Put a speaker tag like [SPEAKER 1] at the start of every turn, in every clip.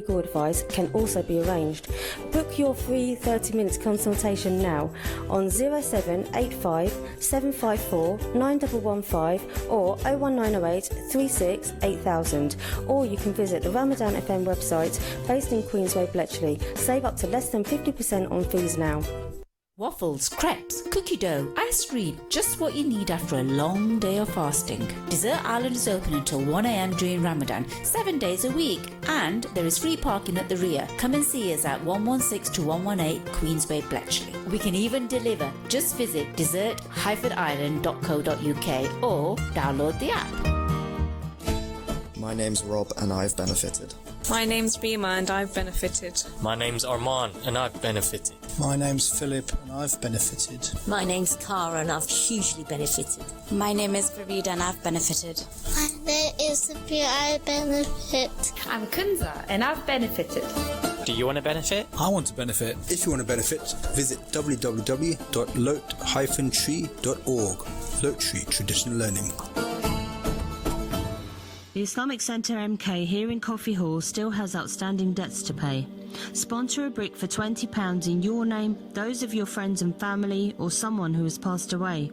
[SPEAKER 1] Legal advice can also be arranged. Book your free 30 minutes consultation now on 0785 754 9115 or 01908 36 8000, or you can visit the Ramadan FM website based in Queensway, Bletchley. Save up to less than 50% on fees now.
[SPEAKER 2] Waffles, crepes, cookie dough, ice cream, just what you need after a long day of fasting. Dessert Island is open until 1 a.m. during Ramadan, 7 days a week, and there is free parking at the rear. Come and see us at 116 to 118 Queensway, Bletchley. We can even deliver. Just visit dessert-island.co.uk or download the app.
[SPEAKER 3] My name's Rob and I've benefited.
[SPEAKER 4] My name's Bima and I've benefited.
[SPEAKER 5] My name's Arman and I've benefited.
[SPEAKER 6] My name's Philip and I've benefited.
[SPEAKER 7] My name's Cara and I've hugely benefited.
[SPEAKER 8] My name is Farida and I've benefited.
[SPEAKER 9] My name is Sophia, I benefit.
[SPEAKER 10] I'm Kunza and I've benefited.
[SPEAKER 5] Do you want to benefit?
[SPEAKER 6] I want to benefit.
[SPEAKER 11] If you want to benefit, visit www.lot-tree.org. Lot Tree Traditional Learning.
[SPEAKER 12] The Islamic Centre MK here in Coffee Hall still has outstanding debts to pay. Sponsor a brick for £20 in your name, those of your friends and family, or someone who has passed away.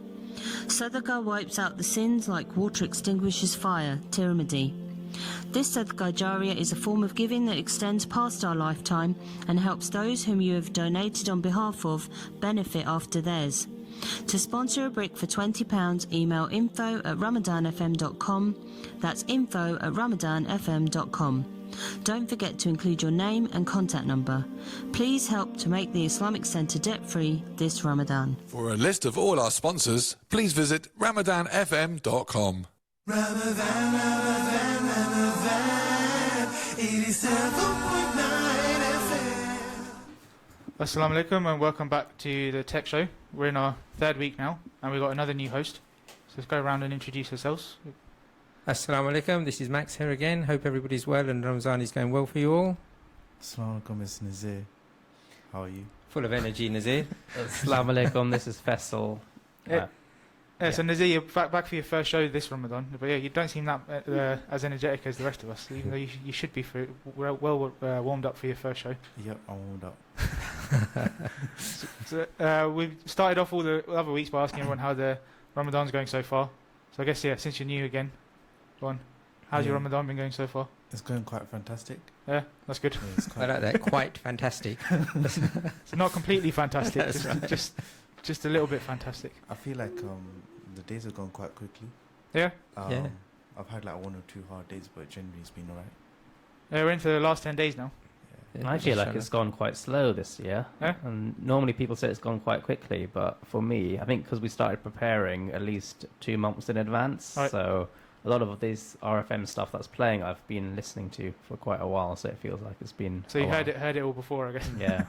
[SPEAKER 12] Sadaqah wipes out the sins like water extinguishes fire, Tirmidhi. This Sadaqah Jariyah is a form of giving that extends past our lifetime and helps those whom you have donated on behalf of benefit after theirs. To sponsor a brick for £20, email info@ramadanfm.com. That's info@ramadanfm.com. Don't forget to include your name and contact number. Please help to make the Islamic Centre debt-free this Ramadan.
[SPEAKER 13] For a list of all our sponsors, please visit ramadanfm.com.
[SPEAKER 14] Ramadan, Ramadan, Ramadan, 87.9 FM.
[SPEAKER 15] Assalamu alaikum and welcome back to the Tech Show. We're in our third week now and we've got another new host. So let's go around and introduce ourselves.
[SPEAKER 16] Assalamu alaikum, this is Max here again. Hope everybody's well and Ramzan is going well for you all.
[SPEAKER 17] Assalamu alaikum, it's Nazir. How are you?
[SPEAKER 16] Full of energy, Nazir.
[SPEAKER 18] Assalamu alaikum, this is Faisal.
[SPEAKER 15] So Nazir, you're back for your first show this Ramadan, but yeah, you don't seem that as energetic as the rest of us, even though you should be well warmed up for your first show.
[SPEAKER 17] Yep, I'm warmed up.
[SPEAKER 15] We've started off all the other weeks by asking everyone how the Ramadan's going so far. So I guess, yeah, since you're new again, go on. How's your Ramadan been going so far?
[SPEAKER 17] It's going quite fantastic.
[SPEAKER 15] Yeah, that's good.
[SPEAKER 17] Yeah,
[SPEAKER 16] I like that, quite fantastic.
[SPEAKER 15] It's not completely fantastic, just a little bit fantastic.
[SPEAKER 17] I feel like the days have gone quite quickly.
[SPEAKER 15] Yeah?
[SPEAKER 16] Yeah.
[SPEAKER 17] I've had like 1 or 2 hard days, but generally it's been alright.
[SPEAKER 15] Yeah, we're into the last 10 days now.
[SPEAKER 18] I feel like it's gone quite slow this year.
[SPEAKER 15] Yeah?
[SPEAKER 18] And normally people say it's gone quite quickly, but for me, I think because we started preparing at least 2 months in advance,
[SPEAKER 15] right.
[SPEAKER 18] So a lot of this RFM stuff that's playing I've been listening to for quite a while, so it feels like it's been
[SPEAKER 15] So you heard it all before, I guess.
[SPEAKER 18] Yeah.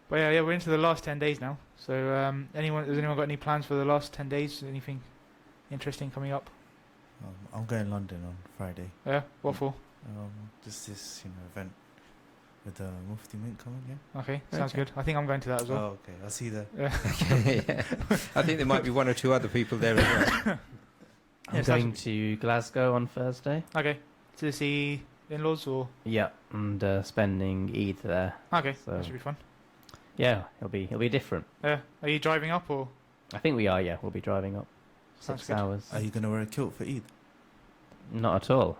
[SPEAKER 15] But yeah, we're into the last 10 days now. So has anyone got any plans for the last 10 days? Anything interesting coming up?
[SPEAKER 17] I'm going to London on Friday.
[SPEAKER 15] Yeah? What for?
[SPEAKER 17] Just this event with the Mufti Mint coming, yeah?
[SPEAKER 15] Okay, sounds good. I think I'm going to that as well.
[SPEAKER 17] Oh, okay. I'll see you there.
[SPEAKER 15] Yeah.
[SPEAKER 16] Yeah. I think there might be 1 or 2 other people there as well.
[SPEAKER 18] I'm going to Glasgow on Thursday.
[SPEAKER 15] Okay. To see in-laws or?
[SPEAKER 18] Yeah, and spending Eid there.
[SPEAKER 15] Okay,
[SPEAKER 18] so
[SPEAKER 15] that should be fun.
[SPEAKER 18] Yeah, it'll be different.
[SPEAKER 15] Yeah. Are you driving up or?
[SPEAKER 18] I think we are, yeah. We'll be driving up.
[SPEAKER 15] Sounds
[SPEAKER 18] 6
[SPEAKER 15] good.
[SPEAKER 18] hours.
[SPEAKER 17] Are you going to wear a kilt for Eid?
[SPEAKER 18] Not at all.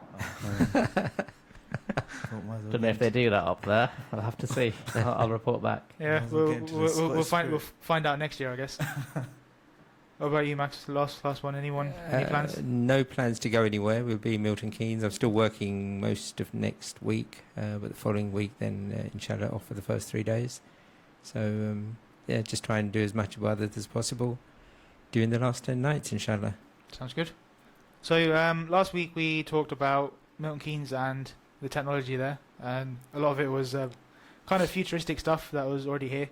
[SPEAKER 18] Don't know if they do that up there. I'll have to see. I'll report back.
[SPEAKER 15] Yeah, we'll find out next year, I guess. What about you, Max? Last one. Anyone? Any plans?
[SPEAKER 16] No plans to go anywhere. We'll be in Milton Keynes. I'm still working most of next week, but the following week then, inshallah, off for the first 3 days. So, yeah, just try and do as much of others as possible during the last 10 nights, inshallah.
[SPEAKER 15] Sounds good. So, last week we talked about Milton Keynes and the technology there, and a lot of it was kind of futuristic stuff that was already here,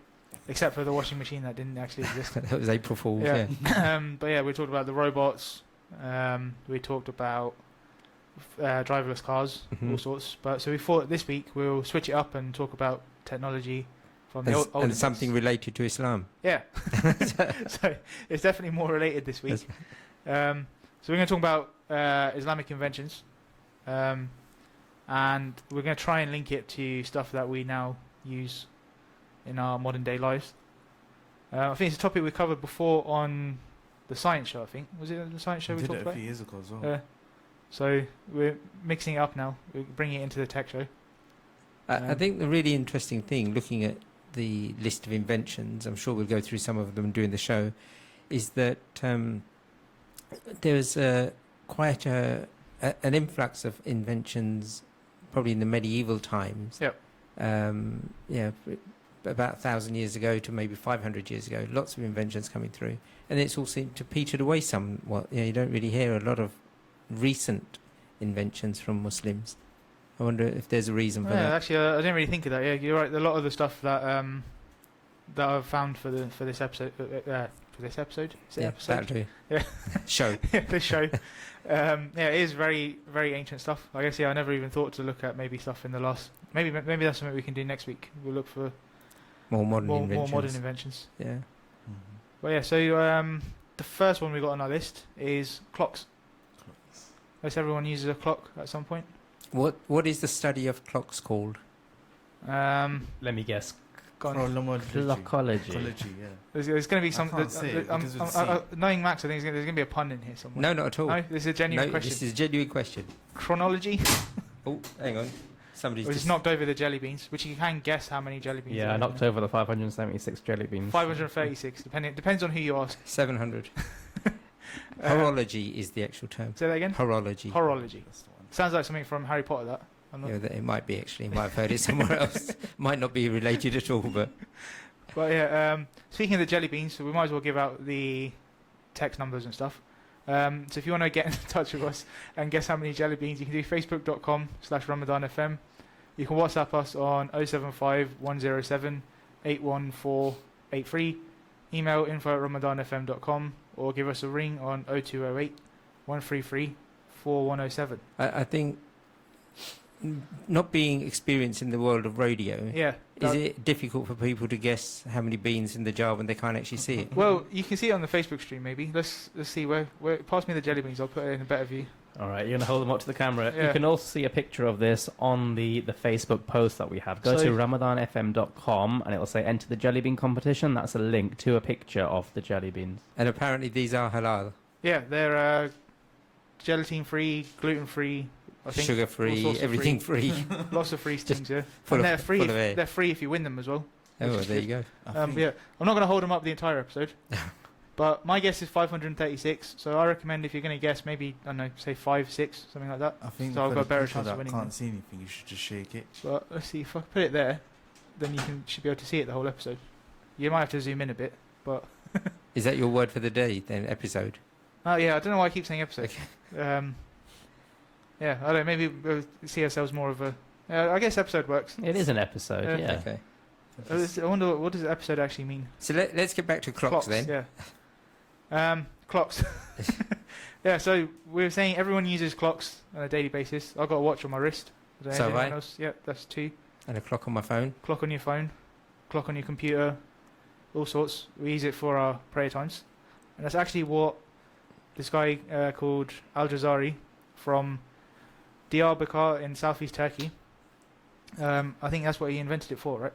[SPEAKER 15] except for the washing machine that didn't actually exist.
[SPEAKER 16] That was April Fool's, yeah.
[SPEAKER 15] But yeah, we talked about the robots, we talked about driverless cars, all sorts. But so we thought this week we'll switch it up and talk about technology from the old
[SPEAKER 16] and something related to Islam.
[SPEAKER 15] Yeah. So it's definitely more related this week. So we're going to talk about Islamic inventions. and we're going to try and link it to stuff that we now use in our modern day lives. I think it's a topic we covered before on the science show. I think was it the science show we talked about
[SPEAKER 17] a few years ago as well.
[SPEAKER 15] So we're mixing it up now. We're bringing it into the tech show.
[SPEAKER 16] I think the really interesting thing, looking at the list of inventions, I'm sure we'll go through some of them during the show, is that there's quite an influx of inventions, probably in the medieval times.
[SPEAKER 15] Yep.
[SPEAKER 16] About 1,000 years ago to maybe 500 years ago, lots of inventions coming through, and it's all seemed to petered away somewhat. You don't really hear a lot of recent inventions from Muslims. I wonder if there's a reason for that.
[SPEAKER 15] Actually, I didn't really think of that. Yeah, you're right. A lot of the stuff that that I've found for this episode. For this episode, is it episode?
[SPEAKER 16] That'll do.
[SPEAKER 15] Yeah,
[SPEAKER 16] show.
[SPEAKER 15] This show. It is very, very ancient stuff. I guess I never even thought to look at maybe stuff in the last. Maybe that's something we can do next week. We'll look for
[SPEAKER 16] more modern
[SPEAKER 15] inventions.
[SPEAKER 16] Yeah.
[SPEAKER 15] Mm-hmm. But yeah, so the first one we got on our list is clocks. Most everyone uses a clock at some point.
[SPEAKER 16] What is the study of clocks called?
[SPEAKER 18] Let me guess. Clockology.
[SPEAKER 17] Yeah.
[SPEAKER 15] There's going to be some. Knowing Max, I think there's going to be a pun in here somewhere.
[SPEAKER 16] No, not at all.
[SPEAKER 15] No, this is a genuine question.
[SPEAKER 16] This is a genuine question.
[SPEAKER 15] Chronology.
[SPEAKER 16] Oh, hang on. Somebody's
[SPEAKER 15] just knocked over the jelly beans, which you can guess how many jelly beans.
[SPEAKER 18] Yeah, I knocked over the 576 jelly beans.
[SPEAKER 15] 536, depends on who you ask.
[SPEAKER 16] 700. Horology is the actual term.
[SPEAKER 15] Say that again.
[SPEAKER 16] Horology.
[SPEAKER 15] Horology. Sounds like something from Harry Potter. That.
[SPEAKER 16] It might be actually. You might have heard it somewhere else. Might not be related at all, but.
[SPEAKER 15] But yeah, speaking of the jelly beans, so we might as well give out the text numbers and stuff. So if you want to get in touch with us and guess how many jelly beans, you can do facebook.com/RamadanFM. You can WhatsApp us on 075 107 81483. Email info@ramadanfm.com or give us a ring on 0208 133 4107.
[SPEAKER 16] I think not being experienced in the world of radio, is it difficult for people to guess how many beans in the jar when they can't actually see it?
[SPEAKER 15] Well, you can see it on the Facebook stream maybe. Let's see where pass me the jelly beans, I'll put it in a better view.
[SPEAKER 18] Alright, you're going to hold them up to the camera.
[SPEAKER 15] Yeah.
[SPEAKER 18] You can also see a picture of this on the Facebook post that we have. Go to ramadanfm.com and it will say enter the jelly bean competition. That's a link to a picture of the jelly beans.
[SPEAKER 16] And apparently these are halal.
[SPEAKER 15] Yeah, they're gelatin free, gluten free,
[SPEAKER 16] sugar free, everything free.
[SPEAKER 15] Lots of free things, yeah.
[SPEAKER 16] And
[SPEAKER 15] they're free. They're free if you win them as well.
[SPEAKER 16] Oh, there you go.
[SPEAKER 15] I'm not going to hold them up the entire episode. But my guess is 536. So I recommend if you're going to guess, maybe I don't know, say 5, 6, something like that.
[SPEAKER 17] I think
[SPEAKER 15] so I've got a better chance of winning.
[SPEAKER 17] Can't see anything. You should just shake it.
[SPEAKER 15] But let's see if I put it there, then you should be able to see it the whole episode. You might have to zoom in a bit, but.
[SPEAKER 16] Is that your word for the day then? Episode.
[SPEAKER 15] Oh yeah, I don't know why I keep saying episode. Yeah, I don't know, maybe we'll see ourselves more of a... I guess episode works.
[SPEAKER 18] It is an episode, yeah.
[SPEAKER 16] Okay.
[SPEAKER 15] I wonder, what does episode actually mean?
[SPEAKER 16] So let's get back to clocks then.
[SPEAKER 15] Yeah. Clocks. Yeah, so we were saying everyone uses clocks on a daily basis. I've got a watch on my wrist.
[SPEAKER 16] So have I.
[SPEAKER 15] Else? Yeah, that's 2.
[SPEAKER 16] And a clock on my phone.
[SPEAKER 15] Clock on your phone. Clock on your computer. All sorts. We use it for our prayer times. And that's actually what this guy called Al-Jazari from Diyarbakir in southeast Turkey. I think that's what he invented it for,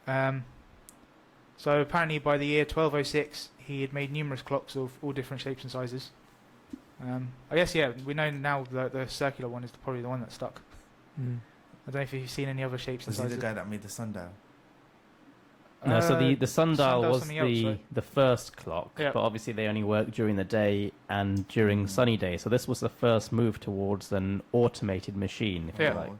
[SPEAKER 15] right? So apparently by the year 1206 he had made numerous clocks of all different shapes and sizes. I guess we know now that the circular one is probably the one that stuck. I don't know if you've seen any other shapes and sizes.
[SPEAKER 17] Was he the guy that made the sundial?
[SPEAKER 18] No, so the sundial was
[SPEAKER 15] else,
[SPEAKER 18] the first clock, but obviously they only work during the day and during sunny days. So this was the first move towards an automated machine, if you like.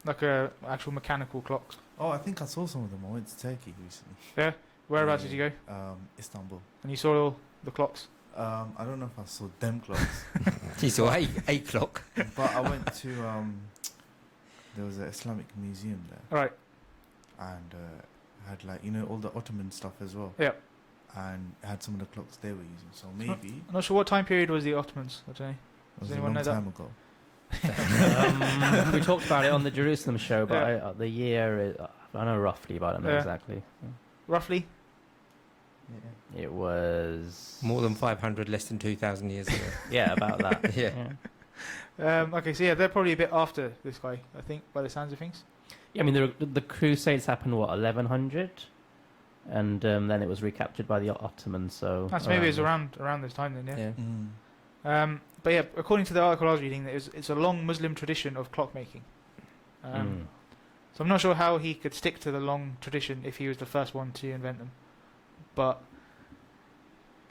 [SPEAKER 15] Like a actual mechanical clock.
[SPEAKER 17] Oh, I think I saw some of them. I went to Turkey recently.
[SPEAKER 15] Yeah? Whereabouts did you go?
[SPEAKER 17] Istanbul.
[SPEAKER 15] And you saw all the clocks?
[SPEAKER 17] I don't know if I saw them clocks.
[SPEAKER 16] You saw a clock.
[SPEAKER 17] But I went to, there was an Islamic museum there.
[SPEAKER 15] Right.
[SPEAKER 17] And had all the Ottoman stuff as well.
[SPEAKER 15] Yeah.
[SPEAKER 17] And had some of the clocks they were using. So maybe.
[SPEAKER 15] I'm not sure what time period was the Ottomans. I don't know.
[SPEAKER 17] Does anyone know that? It was a
[SPEAKER 18] long time ago. We talked about it on the Jerusalem show, but the year I know roughly, but I don't know exactly.
[SPEAKER 15] Roughly?
[SPEAKER 18] Yeah. It was
[SPEAKER 16] more than 500, less than 2,000 years ago.
[SPEAKER 18] Yeah, about that.
[SPEAKER 16] Yeah.
[SPEAKER 15] Okay, so yeah, they're probably a bit after this guy, I think, by the sounds of things.
[SPEAKER 18] Yeah, I mean, the Crusades happened, what, 1100? And then it was recaptured by the Ottomans, so...
[SPEAKER 15] That's maybe it was around this time then, yeah. But yeah, according to the article I was reading, it's a long Muslim tradition of clockmaking. So I'm not sure how he could stick to the long tradition if he was the first one to invent them. But,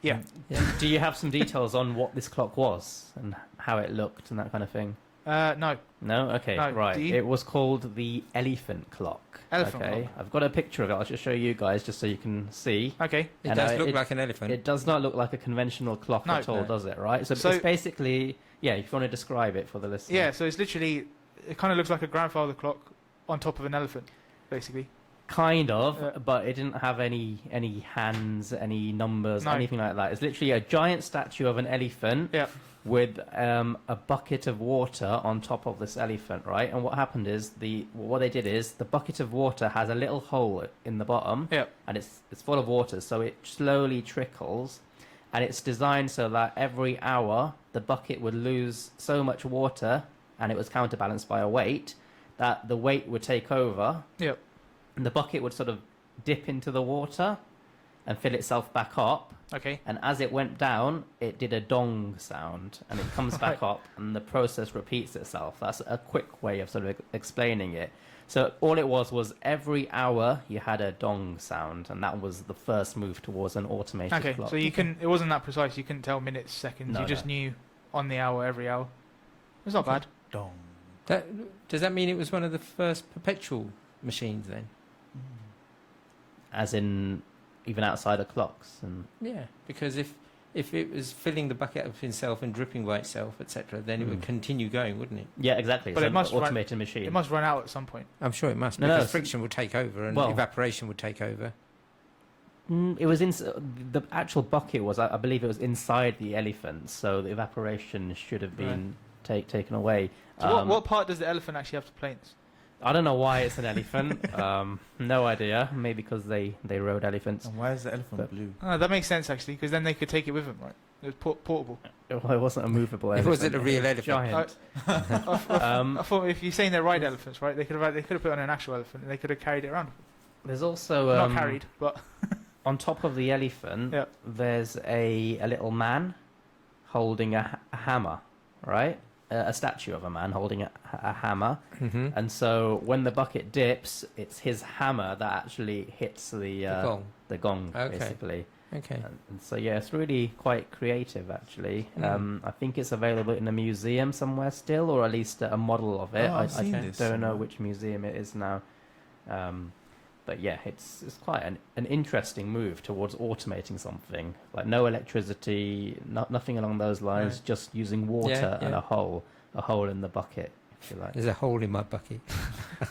[SPEAKER 15] yeah.
[SPEAKER 18] Do you have some details on what this clock was and how it looked and that kind of thing?
[SPEAKER 15] No.
[SPEAKER 18] No? Okay,
[SPEAKER 15] No,
[SPEAKER 18] right.
[SPEAKER 15] do you?
[SPEAKER 18] It was called the elephant clock.
[SPEAKER 15] Elephant clock.
[SPEAKER 18] I've got a picture of it. I'll just show you guys just so you can see.
[SPEAKER 15] Okay.
[SPEAKER 16] It does look like an elephant.
[SPEAKER 18] It does not look like a conventional clock at all, does it? Right? So it's basically, if you want to describe it for the listener.
[SPEAKER 15] Yeah, so it's literally, it kind of looks like a grandfather clock on top of an elephant, basically.
[SPEAKER 18] Kind of, but it didn't have any hands, any numbers, anything like that. It's literally a giant statue of an elephant with a bucket of water on top of this elephant, right? And what happened is what they did is the bucket of water has a little hole in the bottom, and it's full of water, so it slowly trickles, and it's designed so that every hour the bucket would lose so much water, and it was counterbalanced by a weight, that the weight would take over.
[SPEAKER 15] Yep.
[SPEAKER 18] And the bucket would sort of dip into the water and fill itself back up.
[SPEAKER 15] Okay.
[SPEAKER 18] And as it went down, it did a dong sound, and it comes back up, and the process repeats itself. That's a quick way of sort of explaining it. So all it was every hour you had a dong sound, and that was the first move towards an automated clock.
[SPEAKER 15] So it wasn't that precise. You couldn't tell minutes, seconds. You just knew on the hour, every hour. It's not bad.
[SPEAKER 17] Dong.
[SPEAKER 16] Does that mean it was one of the first perpetual machines then?
[SPEAKER 18] As in, even outside of clocks?
[SPEAKER 16] Yeah, because if it was filling the bucket of itself and dripping by itself, etc., then it would continue going, wouldn't it?
[SPEAKER 18] Yeah, exactly.
[SPEAKER 15] But
[SPEAKER 18] it's
[SPEAKER 15] it must
[SPEAKER 18] an automated machine.
[SPEAKER 15] It must run out at some point.
[SPEAKER 16] I'm sure it must, because friction would take over and evaporation would take over.
[SPEAKER 18] It was the actual bucket was, I believe, it was inside the elephant, so the evaporation should have been taken away.
[SPEAKER 15] So what part does the elephant actually have to play in this?
[SPEAKER 18] I don't know why it's an elephant. No idea. Maybe because they rode elephants.
[SPEAKER 17] And why is the elephant blue?
[SPEAKER 15] That makes sense, actually, because then they could take it with them, right? It was portable.
[SPEAKER 18] Well, it wasn't a movable elephant.
[SPEAKER 16] It wasn't a real elephant.
[SPEAKER 18] Giant.
[SPEAKER 15] I thought if you're saying they're ride elephants, right? They could have put on an actual elephant and they could have carried it around.
[SPEAKER 18] There's also
[SPEAKER 15] not carried, but
[SPEAKER 18] on top of the elephant, there's a little man holding a hammer, right? A statue of a man holding a hammer, and so when the bucket dips, it's his hammer that actually hits the gong, basically.
[SPEAKER 16] Okay.
[SPEAKER 18] And so it's really quite creative, actually. I think it's available in a museum somewhere still, or at least a model of it. I don't know which museum it is now. But yeah, it's quite an interesting move towards automating something. Like no electricity, nothing along those lines, just using water and a hole in the bucket, if you like.
[SPEAKER 16] There's a hole in my bucket.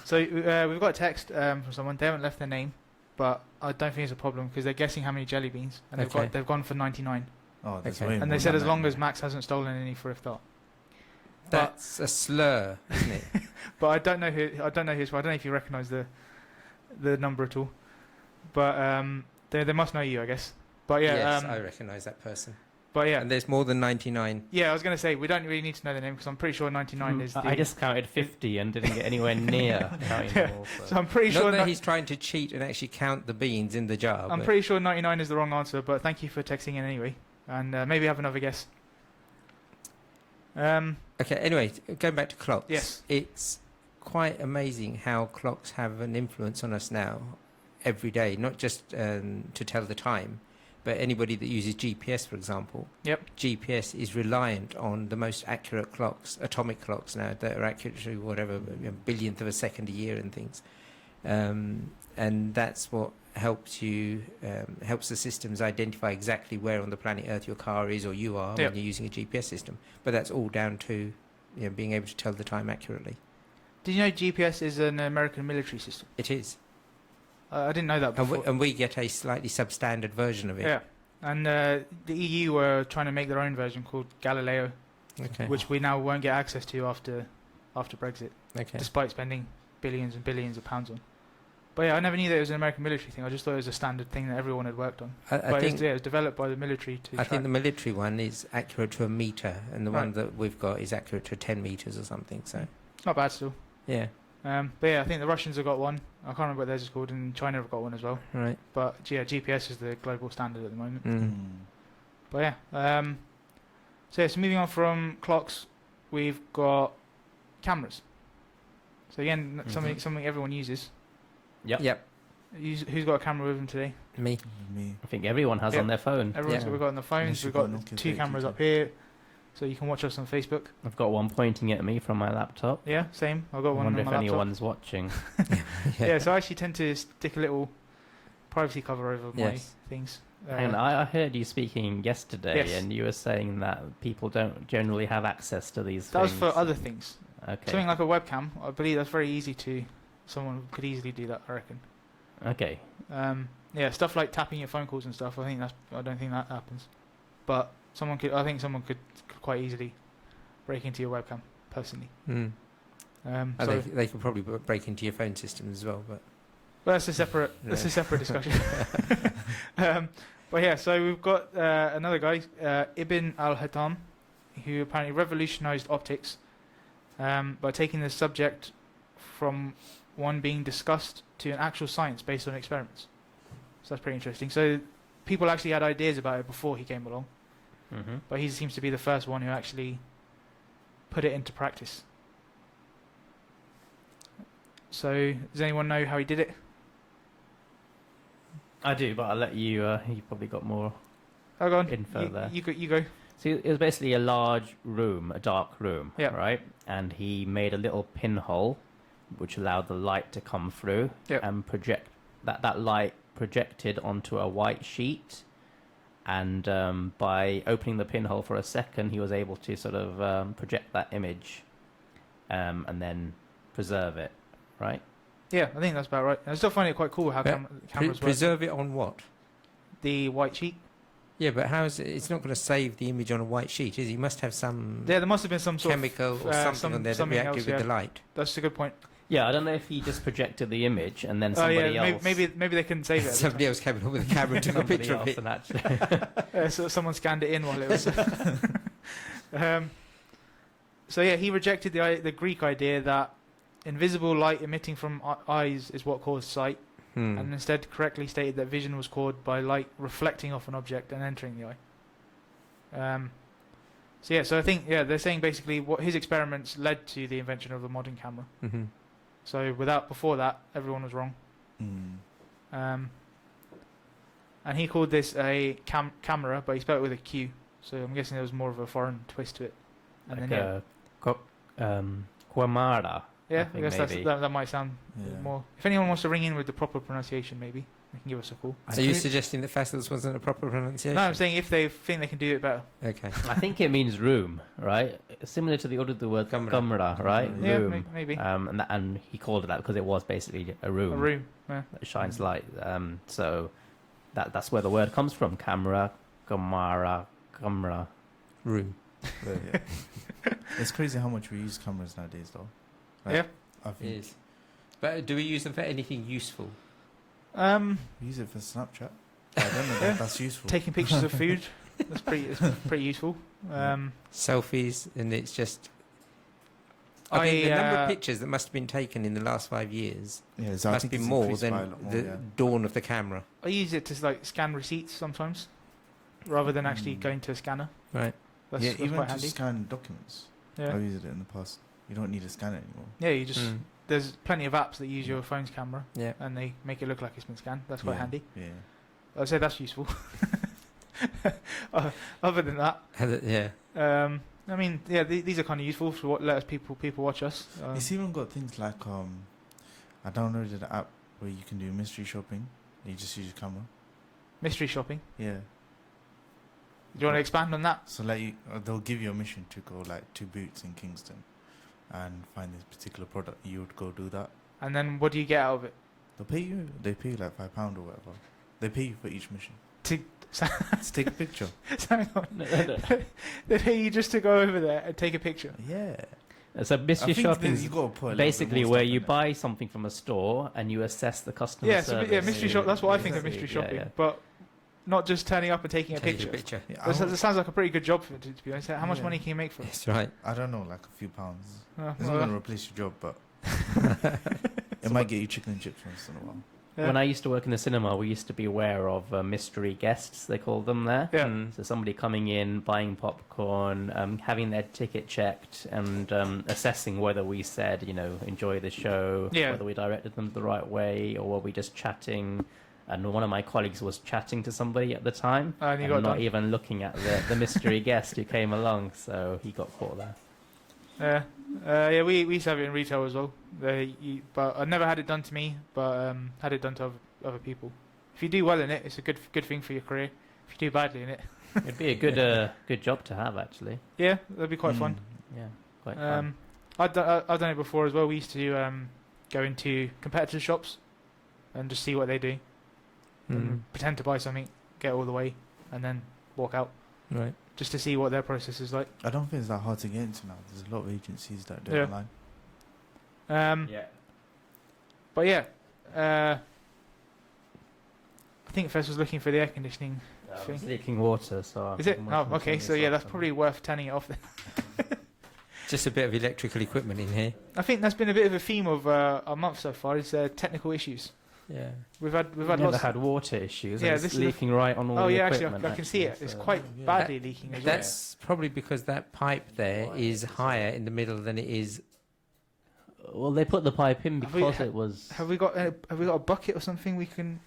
[SPEAKER 15] So we've got a text from someone. They haven't left their name, but I don't think it's a problem because they're guessing how many jelly beans, and they've gone for 99.
[SPEAKER 17] Oh, that's
[SPEAKER 15] and they said as long as Max hasn't stolen any for iftar.
[SPEAKER 16] That's a slur, isn't it?
[SPEAKER 15] But I don't know who. I don't know if you recognise the number at all, but they must know you, I guess. But yeah,
[SPEAKER 16] yes, I recognise that person.
[SPEAKER 15] But yeah,
[SPEAKER 16] and there's more than 99.
[SPEAKER 15] Yeah, I was going to say we don't really need to know the name because I'm pretty sure 99 is.
[SPEAKER 18] I just counted 50 and didn't get anywhere near counting them all.
[SPEAKER 15] So I'm pretty sure
[SPEAKER 16] that he's trying to cheat and actually count the beans in the jar.
[SPEAKER 15] I'm pretty sure 99 is the wrong answer, but thank you for texting in anyway, and maybe have another guess.
[SPEAKER 16] Okay. Anyway, going back to clocks.
[SPEAKER 15] Yes,
[SPEAKER 16] it's quite amazing how clocks have an influence on us now, every day. Not just to tell the time, but anybody that uses GPS, for example.
[SPEAKER 15] Yep.
[SPEAKER 16] GPS is reliant on the most accurate clocks, atomic clocks now, that are accurate to whatever, billionth of a second a year and things. And that's what helps the systems identify exactly where on the planet Earth your car is or you are when you're using a GPS system. But that's all down to being able to tell the time accurately.
[SPEAKER 15] Did you know GPS is an American military system?
[SPEAKER 16] It is.
[SPEAKER 15] I didn't know that before.
[SPEAKER 16] And we get a slightly substandard version of it.
[SPEAKER 15] Yeah. And the EU were trying to make their own version called Galileo, which we now won't get access to after Brexit,
[SPEAKER 16] okay,
[SPEAKER 15] despite spending billions and billions of pounds on. But yeah, I never knew that it was an American military thing. I just thought it was a standard thing that everyone had worked on.
[SPEAKER 16] I think
[SPEAKER 15] it was developed by the military to.
[SPEAKER 16] I think the military one is accurate to a meter, and the
[SPEAKER 15] Right.
[SPEAKER 16] one that we've got is accurate to 10 meters or something. So
[SPEAKER 15] Not bad still.
[SPEAKER 16] yeah,
[SPEAKER 15] But yeah, I think the Russians have got one. I can't remember what theirs is called, and China have got one as well.
[SPEAKER 16] right.
[SPEAKER 15] But yeah, GPS is the global standard at the moment.
[SPEAKER 16] Mm.
[SPEAKER 15] But yeah, so moving on from clocks, we've got cameras. So again, something everyone uses.
[SPEAKER 18] Yep.
[SPEAKER 15] Who's got a camera with them today?
[SPEAKER 16] Me.
[SPEAKER 18] I think everyone has on their phone.
[SPEAKER 15] We've got on the phones. We've got two cameras up here, so you can watch us on Facebook.
[SPEAKER 18] I've got one pointing at me from my laptop.
[SPEAKER 15] Yeah, same. I've got
[SPEAKER 18] I
[SPEAKER 15] one
[SPEAKER 18] wonder
[SPEAKER 15] on
[SPEAKER 18] if
[SPEAKER 15] my laptop.
[SPEAKER 18] anyone's watching.
[SPEAKER 15] Yeah, so I actually tend to stick a little privacy cover over my
[SPEAKER 18] Yes.
[SPEAKER 15] things.
[SPEAKER 18] And I heard you speaking yesterday,
[SPEAKER 15] Yes.
[SPEAKER 18] and you were saying that people don't generally have access to these
[SPEAKER 15] That was
[SPEAKER 18] things.
[SPEAKER 15] for other things.
[SPEAKER 18] Okay.
[SPEAKER 15] Something like a webcam, I believe that's very easy to. Someone could easily do that, I reckon.
[SPEAKER 18] Okay.
[SPEAKER 15] Yeah, stuff like tapping your phone calls and stuff. I don't think that happens, but I think someone could quite easily break into your webcam personally.
[SPEAKER 16] Mm.
[SPEAKER 15] So
[SPEAKER 16] They could probably break into your phone system as well, but
[SPEAKER 15] that's a separate discussion. But yeah, so we've got another guy, Ibn al-Haytham, who apparently revolutionized optics by taking the subject from one being discussed to an actual science based on experiments. So that's pretty interesting. So people actually had ideas about it before he came along, but he seems to be the first one who actually put it into practice. So does anyone know how he did it?
[SPEAKER 18] I do, but I'll let you. You probably got more
[SPEAKER 15] go on.
[SPEAKER 18] info there.
[SPEAKER 15] You go.
[SPEAKER 18] So it was basically a large room, a dark room,
[SPEAKER 15] Yeah.
[SPEAKER 18] right? And he made a little pinhole, which allowed the light to come through and project that light projected onto a white sheet. And by opening the pinhole for a second, he was able to sort of project that image and then preserve it, right?
[SPEAKER 15] Yeah, I think that's about right. I still find it quite cool how cameras work.
[SPEAKER 16] preserve it on what?
[SPEAKER 15] The white sheet.
[SPEAKER 16] Yeah, but how is it? It's not going to save the image on a white sheet, is it? You must have some.
[SPEAKER 15] Yeah, there must have been some sort
[SPEAKER 16] chemical
[SPEAKER 15] of
[SPEAKER 16] or something on there that
[SPEAKER 15] something
[SPEAKER 16] reacted
[SPEAKER 15] else,
[SPEAKER 16] with the light.
[SPEAKER 15] That's a good point.
[SPEAKER 18] Yeah, I don't know if he just projected the image and then somebody else.
[SPEAKER 15] Maybe they couldn't save it.
[SPEAKER 16] Somebody else came along with a camera and took a
[SPEAKER 18] Somebody
[SPEAKER 16] picture of
[SPEAKER 18] else
[SPEAKER 16] it.
[SPEAKER 18] and actually-
[SPEAKER 15] So someone scanned it in while it was. So yeah, he rejected the Greek idea that invisible light emitting from eyes is what caused sight, and instead correctly stated that vision was caused by light reflecting off an object and entering the eye. So I think they're saying basically what his experiments led to the invention of the modern camera.
[SPEAKER 16] Mm-hmm.
[SPEAKER 15] So before that, everyone was wrong. And he called this a camera, but he spelled it with a Q. So I'm guessing there was more of a foreign twist to it. And
[SPEAKER 18] like Quamara.
[SPEAKER 15] Yeah,
[SPEAKER 18] I
[SPEAKER 15] I guess
[SPEAKER 18] maybe.
[SPEAKER 15] that might sound more. If anyone wants to ring in with the proper pronunciation, maybe they can give us a call.
[SPEAKER 16] So you're suggesting that Fassels wasn't a proper pronunciation?
[SPEAKER 15] No, I'm saying if they think they can do it better.
[SPEAKER 16] Okay.
[SPEAKER 18] I think it means room, right? Similar to the Urdu word Kamra, right?
[SPEAKER 15] Yeah,
[SPEAKER 18] room.
[SPEAKER 15] maybe.
[SPEAKER 18] And he called it that because it was basically a room.
[SPEAKER 15] A room, yeah.
[SPEAKER 18] That shines light. So that's where the word comes from. Camera, Kamara, Kamra.
[SPEAKER 16] Room.
[SPEAKER 17] Yeah. It's crazy how much we use cameras nowadays, though. Like,
[SPEAKER 15] Yeah.
[SPEAKER 17] I think
[SPEAKER 16] It is. But do we use them for anything useful?
[SPEAKER 17] we use it for Snapchat. I don't know if that's useful.
[SPEAKER 15] Taking pictures of food. It's pretty useful.
[SPEAKER 16] Selfies, and it's just. I mean, the number of pictures that must have been taken in the last 5 years must be more than the dawn of the camera.
[SPEAKER 15] I use it to scan receipts sometimes, rather than actually going to a scanner.
[SPEAKER 16] Right.
[SPEAKER 15] That's
[SPEAKER 17] even
[SPEAKER 15] quite
[SPEAKER 17] to
[SPEAKER 15] handy.
[SPEAKER 17] scan documents.
[SPEAKER 15] Yeah.
[SPEAKER 17] I've used it in the past. You don't need to scan it anymore.
[SPEAKER 15] Yeah, you just there's plenty of apps that use your phone's camera.
[SPEAKER 16] Yeah.
[SPEAKER 15] And they make it look like it's been scanned. That's quite handy.
[SPEAKER 17] Yeah.
[SPEAKER 15] I'd say that's useful. Other than that,
[SPEAKER 16] yeah.
[SPEAKER 15] I mean, these are kind of useful for what let us people watch us.
[SPEAKER 17] It's even got things like I downloaded an app where you can do mystery shopping. You just use your camera.
[SPEAKER 15] Mystery shopping.
[SPEAKER 17] Yeah.
[SPEAKER 15] Do you want to expand on that?
[SPEAKER 17] So they'll give you a mission to go to Boots in Kingston and find this particular product. You would go do that.
[SPEAKER 15] And then what do you get out of it?
[SPEAKER 17] They pay you like £5 or whatever. They pay you for each mission.
[SPEAKER 15] To
[SPEAKER 17] take a picture.
[SPEAKER 15] Hang on. They pay you just to go over there and take a picture.
[SPEAKER 17] Yeah.
[SPEAKER 18] So mystery shopping
[SPEAKER 17] you gotta put a little bit
[SPEAKER 18] basically
[SPEAKER 17] more
[SPEAKER 18] where
[SPEAKER 17] stuff
[SPEAKER 18] you
[SPEAKER 17] in it.
[SPEAKER 18] buy something from a store and you assess the customer
[SPEAKER 15] Yeah,
[SPEAKER 18] service.
[SPEAKER 15] so, mystery shop. That's what I think of mystery
[SPEAKER 18] Yeah,
[SPEAKER 15] shopping,
[SPEAKER 18] yeah.
[SPEAKER 15] but not just turning up and taking a picture.
[SPEAKER 17] Yeah,
[SPEAKER 15] That sounds like a pretty good job for it, to be honest. How much money can you make from it?
[SPEAKER 16] That's right.
[SPEAKER 17] I don't know, like a few pounds. It's
[SPEAKER 15] well,
[SPEAKER 17] not going to replace your job, but it might get you chicken and chips once in a while.
[SPEAKER 15] Yeah.
[SPEAKER 18] When I used to work in the cinema, we used to be aware of mystery guests, they called them there.
[SPEAKER 15] Yeah.
[SPEAKER 18] So somebody coming in, buying popcorn, having their ticket checked, and assessing whether we said, enjoy the show, whether we directed them the right way, or were we just chatting. And one of my colleagues was chatting to somebody at the time,
[SPEAKER 15] And you
[SPEAKER 18] and
[SPEAKER 15] got
[SPEAKER 18] not
[SPEAKER 15] done.
[SPEAKER 18] even looking at the mystery guest who came along, so he got caught there.
[SPEAKER 15] Yeah, we used to have it in retail as well. But I never had it done to me, but had it done to other people. If you do well in it, it's a good thing for your career. If you do badly in it,
[SPEAKER 18] It'd be a good job to have, actually.
[SPEAKER 15] yeah, that'd be quite fun.
[SPEAKER 18] Yeah, quite fun.
[SPEAKER 15] I've done it before as well. We used to go into competitor shops and just see what they do, and pretend to buy something, get all the way, and then walk out.
[SPEAKER 16] Right.
[SPEAKER 15] Just to see what their process is like.
[SPEAKER 17] I don't think it's that hard to get into now. There's a lot of agencies that do it
[SPEAKER 15] Yeah.
[SPEAKER 17] online.
[SPEAKER 18] Yeah.
[SPEAKER 15] But yeah, I think Fez was looking for the air conditioning thing.
[SPEAKER 18] It's leaking water, so...
[SPEAKER 15] Is it?
[SPEAKER 18] I'm
[SPEAKER 15] Oh,
[SPEAKER 18] waiting
[SPEAKER 15] okay.
[SPEAKER 18] for
[SPEAKER 15] So
[SPEAKER 18] this
[SPEAKER 15] yeah,
[SPEAKER 18] off
[SPEAKER 15] that's
[SPEAKER 18] and-
[SPEAKER 15] probably worth turning it off then.
[SPEAKER 16] Just a bit of electrical equipment in here.
[SPEAKER 15] I think that's been a bit of a theme of our month so far. Is technical issues.
[SPEAKER 16] Yeah.
[SPEAKER 15] We've had
[SPEAKER 18] Never
[SPEAKER 15] lots.
[SPEAKER 18] had water issues.
[SPEAKER 15] Yeah,
[SPEAKER 18] Yeah,
[SPEAKER 15] this
[SPEAKER 18] it's
[SPEAKER 15] is
[SPEAKER 18] leaking right on all
[SPEAKER 15] Oh
[SPEAKER 18] the
[SPEAKER 15] yeah, actually,
[SPEAKER 18] equipment.
[SPEAKER 15] I can see it. It's quite badly leaking as well.
[SPEAKER 16] That's probably because that pipe there is higher in the middle than it is.
[SPEAKER 18] Well, they put the pipe in
[SPEAKER 15] Have we-
[SPEAKER 18] because it was...
[SPEAKER 15] Have we got a bucket or something we can?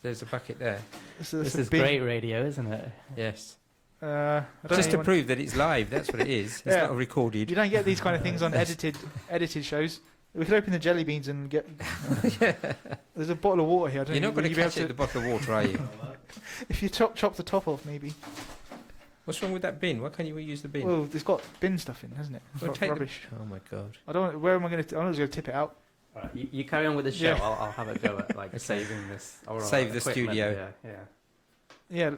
[SPEAKER 16] There's a bucket there.
[SPEAKER 18] This is great radio, isn't it?
[SPEAKER 16] Yes.
[SPEAKER 15] I don't
[SPEAKER 16] Just to
[SPEAKER 15] even-
[SPEAKER 16] prove that it's live. That's what it is. It's
[SPEAKER 15] Yeah.
[SPEAKER 16] not recorded.
[SPEAKER 15] You don't get these kind of things on edited shows. We could open the jelly beans and get. There's a bottle of water here. I don't
[SPEAKER 16] You're
[SPEAKER 15] know,
[SPEAKER 16] not going
[SPEAKER 15] will
[SPEAKER 16] to
[SPEAKER 15] you be
[SPEAKER 16] catch it
[SPEAKER 15] able
[SPEAKER 16] at the bottle of water, are you?
[SPEAKER 15] If you chop the top off, maybe.
[SPEAKER 16] What's wrong with that bin? Why can't you use the bin?
[SPEAKER 15] Well, it's got bin stuff in, hasn't it?
[SPEAKER 16] Well,
[SPEAKER 15] Ru-
[SPEAKER 16] take the-
[SPEAKER 15] rubbish.
[SPEAKER 16] Oh my god.
[SPEAKER 15] I don't. Where am I going to? I'm just going to tip it out.
[SPEAKER 18] Right, you carry on with the show.
[SPEAKER 15] Yeah.
[SPEAKER 18] I'll have a go at saving this.
[SPEAKER 16] Save the
[SPEAKER 18] equipment,
[SPEAKER 16] studio.
[SPEAKER 18] Yeah.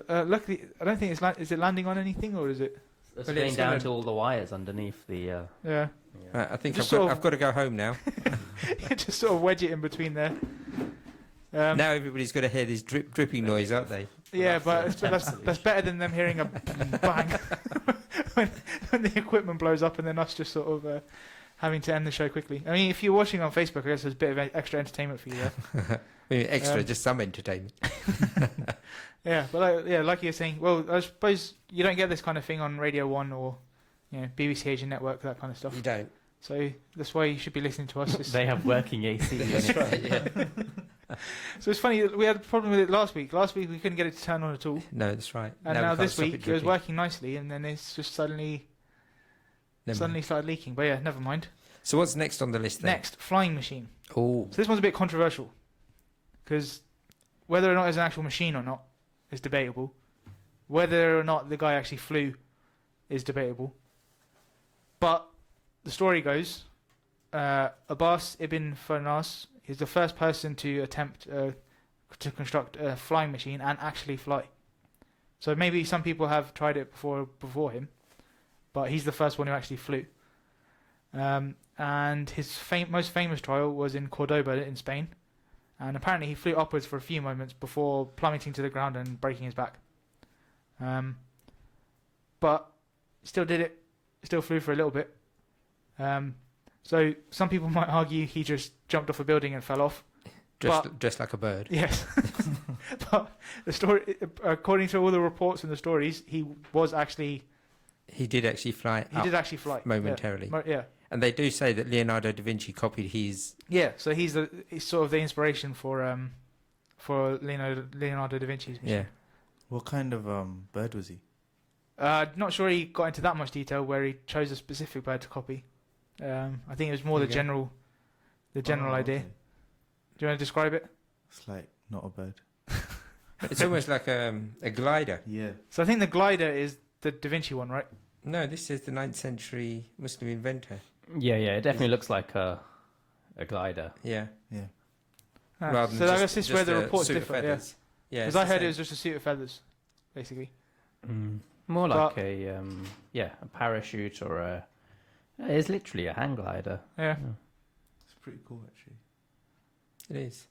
[SPEAKER 15] Yeah. Luckily, I don't think is it landing on anything or is it?
[SPEAKER 18] It's
[SPEAKER 16] Well,
[SPEAKER 18] going
[SPEAKER 16] it's
[SPEAKER 18] down
[SPEAKER 16] gonna-
[SPEAKER 18] to all the wires underneath the...
[SPEAKER 15] Yeah.
[SPEAKER 16] Right, I think
[SPEAKER 15] Just
[SPEAKER 16] I've
[SPEAKER 15] sort of-
[SPEAKER 16] got to go home now.
[SPEAKER 15] Just sort of wedge it in between there.
[SPEAKER 16] Now everybody's going to hear this dripping noise, aren't they?
[SPEAKER 15] Yeah, but that's better than them hearing a bang when the equipment blows up and then us just sort of having to end the show quickly. I mean, if you're watching on Facebook, I guess there's a bit of extra entertainment for you there.
[SPEAKER 16] Maybe extra, just some entertainment.
[SPEAKER 15] Yeah, but like you're saying, well, I suppose you don't get this kind of thing on Radio 1 or BBC Asian Network, that kind of stuff.
[SPEAKER 16] You don't.
[SPEAKER 15] So that's why you should be listening to us.
[SPEAKER 18] They have working AC.
[SPEAKER 16] That's right, yeah.
[SPEAKER 15] So it's funny, we had a problem with it last week. Last week we couldn't get it to turn on at all.
[SPEAKER 16] No, that's right.
[SPEAKER 15] And
[SPEAKER 16] No, we
[SPEAKER 15] now
[SPEAKER 16] can't
[SPEAKER 15] this
[SPEAKER 16] stop
[SPEAKER 15] week
[SPEAKER 16] it
[SPEAKER 15] it was
[SPEAKER 16] dripping.
[SPEAKER 15] working nicely, and then it's just suddenly started leaking. But yeah, never mind.
[SPEAKER 16] So what's next on the list then?
[SPEAKER 15] Next, flying machine.
[SPEAKER 16] Oh.
[SPEAKER 15] So this one's a bit controversial because whether or not it's an actual machine or not is debatable. Whether or not the guy actually flew is debatable. But the story goes, Abbas ibn Farnas is the first person to attempt to construct a flying machine and actually fly. So maybe some people have tried it before him, but he's the first one who actually flew. And his most famous trial was in Cordoba in Spain, and apparently he flew upwards for a few moments before plummeting to the ground and breaking his back. But still did it, still flew for a little bit. So some people might argue he just jumped off a building and fell off.
[SPEAKER 16] Dressed like a bird.
[SPEAKER 15] Yes. But the story, according to all the reports and the stories, he did actually fly.
[SPEAKER 16] He did actually fly momentarily.
[SPEAKER 15] Yeah.
[SPEAKER 16] And they do say that Leonardo da Vinci copied his.
[SPEAKER 15] Yeah, so he's sort of the inspiration for Leonardo da Vinci's machine.
[SPEAKER 16] Yeah.
[SPEAKER 17] What kind of bird was he?
[SPEAKER 15] Not sure he got into that much detail where he chose a specific bird to copy. I think it was more the general idea.
[SPEAKER 17] Okay.
[SPEAKER 15] Do you want to describe it?
[SPEAKER 17] It's like not a bird.
[SPEAKER 16] It's almost like a glider.
[SPEAKER 17] Yeah.
[SPEAKER 15] So I think the glider is the Da Vinci one, right?
[SPEAKER 16] No, this is the 9th century Muslim inventor.
[SPEAKER 18] Yeah, it definitely looks like a glider.
[SPEAKER 16] Yeah.
[SPEAKER 17] Yeah.
[SPEAKER 15] So I guess this is where the reports
[SPEAKER 16] suit of
[SPEAKER 15] differ. Yeah.
[SPEAKER 16] feathers. Yeah.
[SPEAKER 15] Because I heard it was just a suit of feathers, basically.
[SPEAKER 18] More like a parachute or It's literally a hang glider.
[SPEAKER 15] Yeah.
[SPEAKER 17] It's pretty cool, actually.
[SPEAKER 16] It is.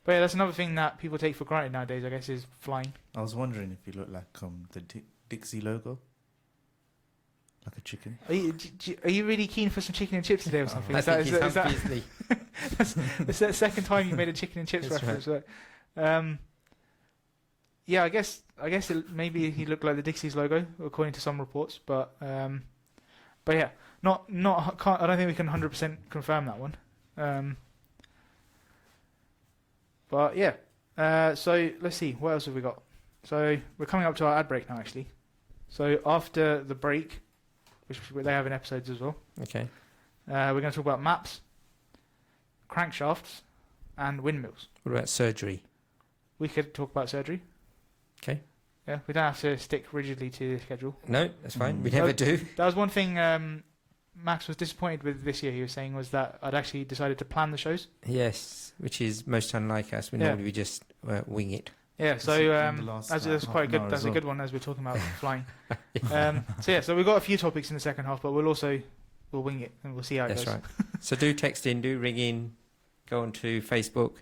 [SPEAKER 15] But yeah, that's another thing that people take for granted nowadays, I guess, is flying.
[SPEAKER 17] I was wondering if you look like the Dixie logo. Like a chicken.
[SPEAKER 15] Are you really keen for some chicken and chips today or something?
[SPEAKER 16] I think he's
[SPEAKER 15] that's the second time you made a chicken and chips reference.
[SPEAKER 16] Right.
[SPEAKER 15] Yeah, I guess maybe he looked like the Dixie's logo, according to some reports. But yeah, I don't think we can 100% confirm that one. But yeah, so let's see, what else have we got? So we're coming up to our ad break now, actually. So after the break, which they have in episodes as well.
[SPEAKER 16] Okay.
[SPEAKER 15] We're going to talk about maps, crankshafts, and windmills.
[SPEAKER 16] What about surgery?
[SPEAKER 15] We could talk about surgery.
[SPEAKER 16] Okay.
[SPEAKER 15] Yeah, we don't have to stick rigidly to the schedule.
[SPEAKER 16] No, that's fine. We never do.
[SPEAKER 15] That was one thing Max was disappointed with this year, he was saying, was that I'd actually decided to plan the shows.
[SPEAKER 16] Yes, which is most unlike us. Normally we just wing it.
[SPEAKER 15] Yeah, so that's quite good. That's a good one as we're talking about flying. So we've got a few topics in the second half, but we'll wing it and we'll see how it goes.
[SPEAKER 16] That's right. So do text in, do ring in, go on to Facebook,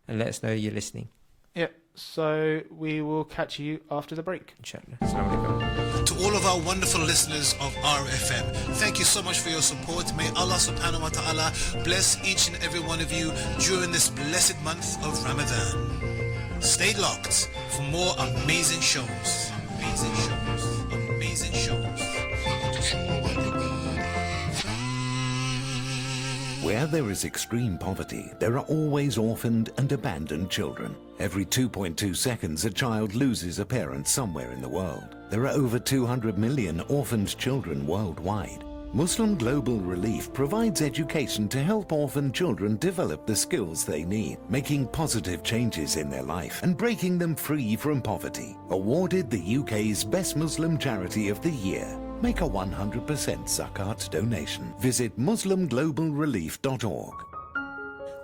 [SPEAKER 16] and let us know you're listening.
[SPEAKER 15] Yeah. So we will catch you after the break.
[SPEAKER 16] Inshallah. Assalamu alaikum.
[SPEAKER 19] To all of our wonderful listeners of RFM, thank you so much for your support. May Allah subhanahu wa ta'ala bless each and every one of you during this blessed month of Ramadan. Stay locked for more amazing shows. Amazing shows. Amazing shows.
[SPEAKER 20] Where there is extreme poverty, there are always orphaned and abandoned children. Every 2.2 seconds, a child loses a parent somewhere in the world. There are over 200 million orphaned children worldwide. Muslim Global Relief provides education to help orphaned children develop the skills they need, making positive changes in their life and breaking them free from poverty. Awarded the UK's Best Muslim Charity of the Year. Make a 100% zakat donation. Visit muslimglobalrelief.org.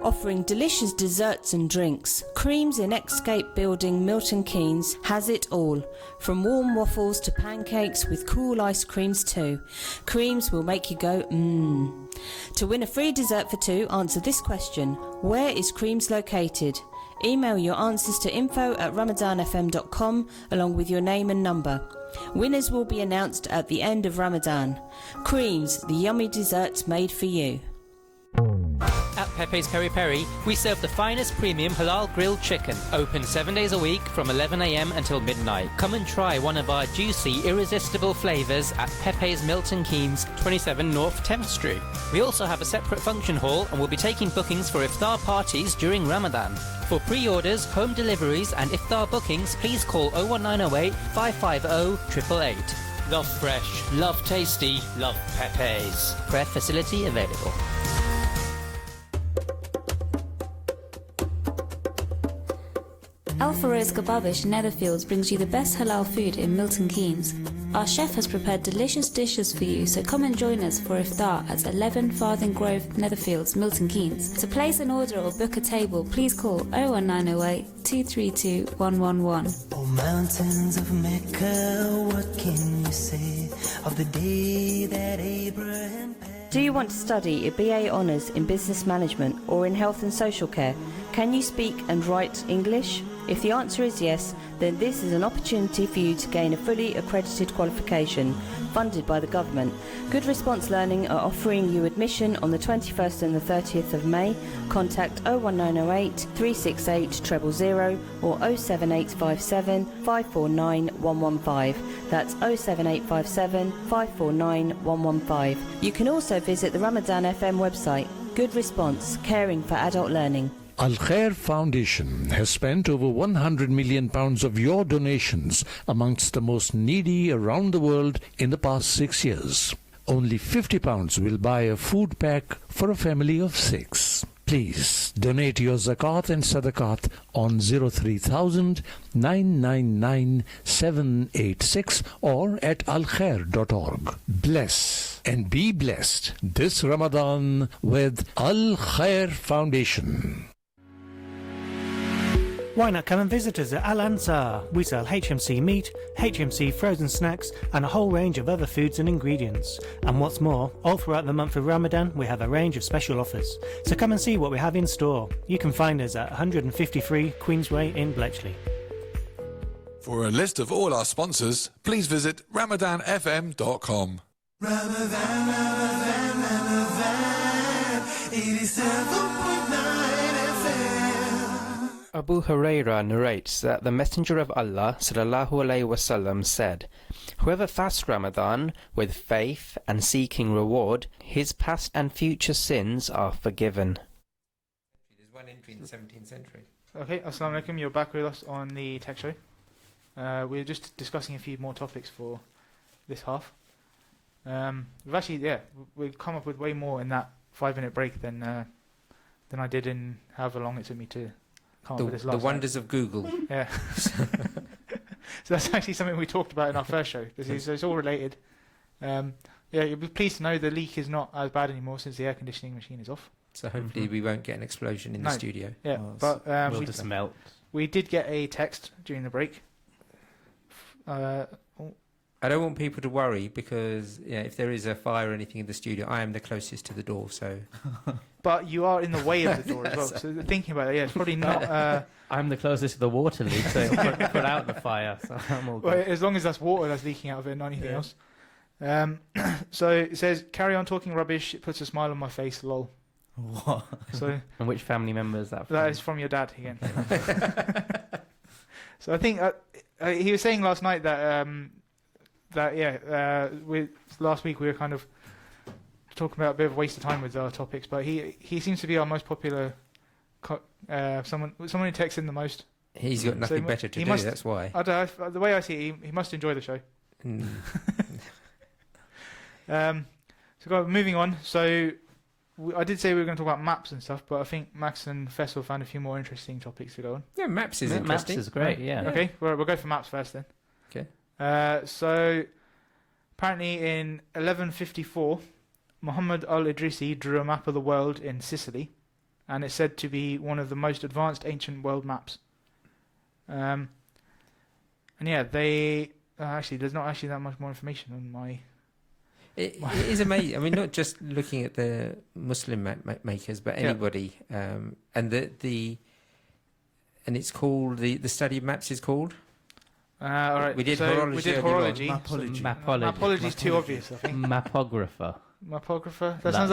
[SPEAKER 12] Offering delicious desserts and drinks, Creams in Escape Building Milton Keynes has it all. From warm waffles to pancakes with cool ice creams too. Creams will make you go mmm. To win a free dessert for two, answer this question. Where is Creams located? Email your answers to info@ramadanfm.com along with your name and number. Winners will be announced at the end of Ramadan. Creams, the yummy desserts made for you.
[SPEAKER 21] At Pepe's Peri Peri, we serve the finest premium halal grilled chicken. Open 7 days a week from 11 a.m. until midnight. Come and try one of our juicy, irresistible flavours at Pepe's Milton Keynes, 27 North 10th Street. We also have a separate function hall and will be taking bookings for iftar parties during Ramadan. For pre-orders, home deliveries and iftar bookings, please call 01908 550 888. Love fresh, love tasty, love Pepe's. Prayer facility available.
[SPEAKER 8] Al Farouz Kababish Netherfields brings you the best halal food in Milton Keynes. Our chef has prepared delicious dishes for you, so come and join us for iftar at 11 Farthing Grove, Netherfields, Milton Keynes. To place an order or book a table, please call 01908 232 111.
[SPEAKER 14] Oh, mountains of Mecca, what can you say of the day that Abraham...
[SPEAKER 12] Do you want to study a BA Honours in Business Management or in Health and Social Care? Can you speak and write English? If the answer is yes, then this is an opportunity for you to gain a fully accredited qualification funded by the government. Good Response Learning are offering you admission on the 21st and the 30th of May. Contact 01908 368 000 or 07857 549 115. That's 07857 549 115. You can also visit the Ramadan FM website. Good Response, caring for adult learning.
[SPEAKER 22] Al Khair Foundation has spent over £100 million of your donations amongst the most needy around the world in the past 6 years. Only £50 will buy a food pack for a family of 6. Please donate your zakat and sadaqat on 03000 999 786 or at alkhair.org. Bless and be blessed this Ramadan with Al Khair Foundation.
[SPEAKER 1] Why not come and visit us at Al Ansar? We sell HMC meat, HMC frozen snacks, and a whole range of other foods and ingredients. And what's more, all throughout the month of Ramadan, we have a range of special offers. So come and see what we have in store. You can find us at 153 Queensway in Bletchley.
[SPEAKER 13] For a list of all our sponsors, please visit ramadanfm.com.
[SPEAKER 14] Ramadan, Ramadan, Ramadan, 87.9 FM.
[SPEAKER 21] Abu Huraira narrates that the Messenger of Allah sallallahu alaihi wasallam said, "Whoever fasts Ramadan with faith and seeking reward, his past and future sins are forgiven."
[SPEAKER 16] There's one entry in the 17th century.
[SPEAKER 15] Okay, Assalamu alaikum, you're back with us on the tech show. We're just discussing a few more topics for this half. We've come up with way more in that 5-minute break than I did in however long it took me to come up with this last
[SPEAKER 16] The wonders of Google.
[SPEAKER 15] Yeah. So that's actually something we talked about in our first show. It's all related. You'll be pleased to know the leak is not as bad anymore since the air conditioning machine is off.
[SPEAKER 16] So hopefully we won't get an explosion in the studio.
[SPEAKER 15] Yeah, but
[SPEAKER 18] we'll just melt.
[SPEAKER 15] We did get a text during the break.
[SPEAKER 16] I don't want people to worry because if there is a fire or anything in the studio, I am the closest to the door. So,
[SPEAKER 15] but you are in the way of the door as well. So thinking about it, it's probably not.
[SPEAKER 18] I'm the closest to the water leak, so put out the fire. So I'm all good.
[SPEAKER 15] Well, as long as that's water that's leaking out of it, not anything else. So it says, "Carry on talking rubbish. It puts a smile on my face." Lol.
[SPEAKER 18] What?
[SPEAKER 15] So,
[SPEAKER 18] and which family member is that from?
[SPEAKER 15] That is from your dad again. So I think he was saying last night that last week we were kind of talking about a bit of a waste of time with our topics, but he seems to be our most popular someone who texts in the most.
[SPEAKER 16] He's got nothing better to do. That's why.
[SPEAKER 15] The way I see it, he must enjoy the show. So moving on. So I did say we were going to talk about maps and stuff, but I think Max and Fessel found a few more interesting topics to go on.
[SPEAKER 16] Yeah, maps is interesting.
[SPEAKER 18] Maps is great. Yeah.
[SPEAKER 15] Okay, we'll go for maps first then.
[SPEAKER 16] Okay.
[SPEAKER 15] So apparently in 1154, Muhammad al-Idrisi drew a map of the world in Sicily, and it's said to be one of the most advanced ancient world maps. And yeah, they actually there's not actually that much more information on my.
[SPEAKER 16] It is amazing. I mean, not just looking at the Muslim map makers, but anybody. And and it's called the study of maps is called.
[SPEAKER 15] All right.
[SPEAKER 16] We did horology.
[SPEAKER 15] Mapology is too obvious, I think.
[SPEAKER 18] Mapographer.
[SPEAKER 15] That sounds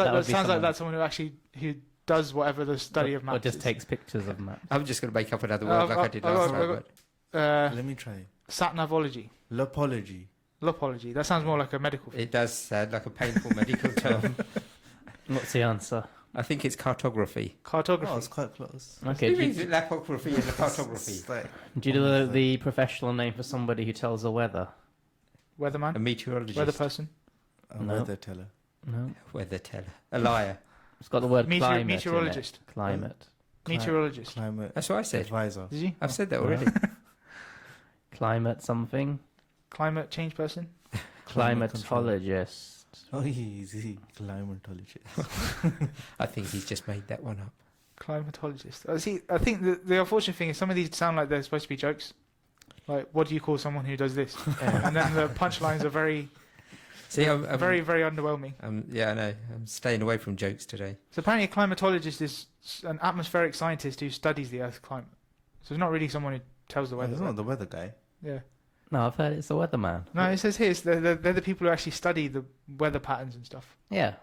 [SPEAKER 15] like that's someone who does whatever the study of maps.
[SPEAKER 18] Or just takes pictures of maps.
[SPEAKER 16] I'm just going to make up another word like I did last time.
[SPEAKER 17] Let me try.
[SPEAKER 15] Satnavology.
[SPEAKER 17] Lopology.
[SPEAKER 15] That sounds more like a medical thing.
[SPEAKER 16] It does sound like a painful medical term.
[SPEAKER 18] What's the answer?
[SPEAKER 16] I think it's cartography.
[SPEAKER 17] Oh, it's quite close.
[SPEAKER 18] Okay.
[SPEAKER 16] Lapography and the cartography.
[SPEAKER 18] Do you know the professional name for somebody who tells the weather?
[SPEAKER 15] Weatherman?
[SPEAKER 16] A meteorologist.
[SPEAKER 15] Weather person?
[SPEAKER 17] No. Weather teller.
[SPEAKER 18] No.
[SPEAKER 16] Weather teller. A liar.
[SPEAKER 18] It's got the word climate.
[SPEAKER 15] Meteorologist.
[SPEAKER 18] In it. Climate.
[SPEAKER 15] Meteorologist.
[SPEAKER 17] Climate.
[SPEAKER 16] That's what I said.
[SPEAKER 17] Advisor.
[SPEAKER 15] Did you?
[SPEAKER 16] I've said that already.
[SPEAKER 18] Climate something.
[SPEAKER 15] Climate change person.
[SPEAKER 18] Climatologist.
[SPEAKER 17] Oh, easy. Climatologist.
[SPEAKER 16] I think he's just made that one up.
[SPEAKER 15] Climatologist. See, I think the unfortunate thing is some of these sound like they're supposed to be jokes. Like, what do you call someone who does this? And then the punchlines are very, very, very underwhelming.
[SPEAKER 16] Yeah, I know. I'm staying away from jokes today.
[SPEAKER 15] So apparently, a climatologist is an atmospheric scientist who studies the Earth's climate. So it's not really someone who tells the weather.
[SPEAKER 17] It's not the weather guy.
[SPEAKER 15] Yeah.
[SPEAKER 18] No, I've heard it's the weatherman.
[SPEAKER 15] No, it says here they're the people who actually study the weather patterns and stuff.
[SPEAKER 18] Yeah,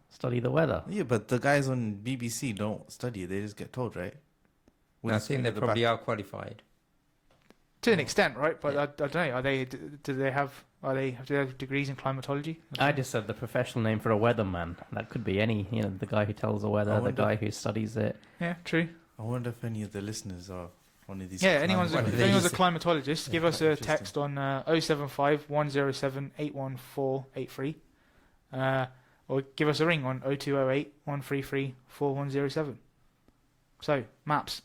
[SPEAKER 18] study the weather.
[SPEAKER 17] Yeah, but the guys on BBC don't study it; they just get told, right?
[SPEAKER 16] I think they probably are qualified
[SPEAKER 15] to an extent, right? But I don't know. Do they have degrees in climatology?
[SPEAKER 18] I just said the professional name for a weatherman. That could be any, the guy who tells the weather, the guy who studies it.
[SPEAKER 15] Yeah, true.
[SPEAKER 17] I wonder if any of the listeners are one of these.
[SPEAKER 15] Yeah, if anyone's a climatologist, give us a text on 075 107 81483, or give us a ring on 0208 133 4107. So maps.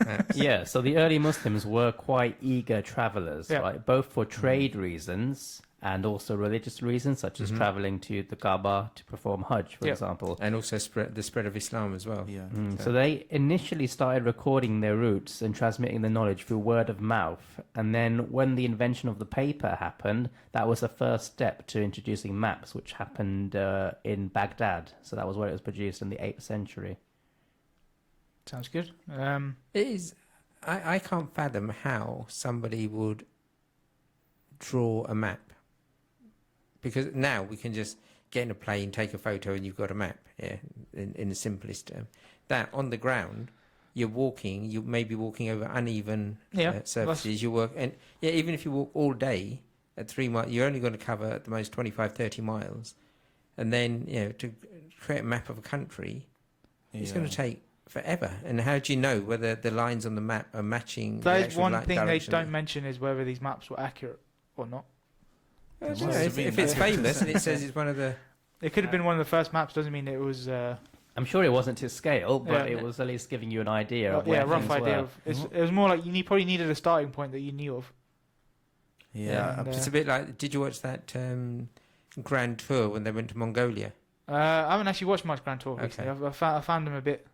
[SPEAKER 16] maps.
[SPEAKER 18] Yeah, so the early Muslims were quite eager travelers,
[SPEAKER 15] Yeah.
[SPEAKER 18] right? Both for trade reasons and also religious reasons, such as traveling to the Kaaba to perform Hajj, for
[SPEAKER 15] Yeah.
[SPEAKER 18] example.
[SPEAKER 16] And also the spread of Islam as well.
[SPEAKER 17] Yeah.
[SPEAKER 18] So they initially started recording their routes and transmitting the knowledge through word of mouth. And then when the invention of the paper happened, that was the first step to introducing maps, which happened in Baghdad. So that was where it was produced in the 8th century.
[SPEAKER 15] Sounds good.
[SPEAKER 16] It is. I can't fathom how somebody would draw a map. Because now we can just get in a plane, take a photo, and you've got a map. Yeah, in the simplest term. That on the ground, you're walking. You may be walking over uneven surfaces. You work, and even if you walk all day at 3 miles, you're only going to cover at the most 25, 30 miles. And then to create a map of a country, it's going to take forever. And how do you know whether the lines on the map are matching?
[SPEAKER 15] That is one thing they don't mention, is whether these maps were accurate or not.
[SPEAKER 16] I don't know. If it's famous and it says it's one of the...
[SPEAKER 15] It could have been one of the first maps, doesn't mean it was...
[SPEAKER 18] I'm sure it wasn't to scale, but it was at least giving you an idea of where
[SPEAKER 15] a rough
[SPEAKER 18] things
[SPEAKER 15] idea.
[SPEAKER 18] were.
[SPEAKER 15] It was more like you probably needed a starting point that you knew of.
[SPEAKER 16] Yeah, it's a bit like... Did you watch that Grand Tour when they went to Mongolia?
[SPEAKER 15] I haven't actually watched much Grand Tour recently. I found them a bit...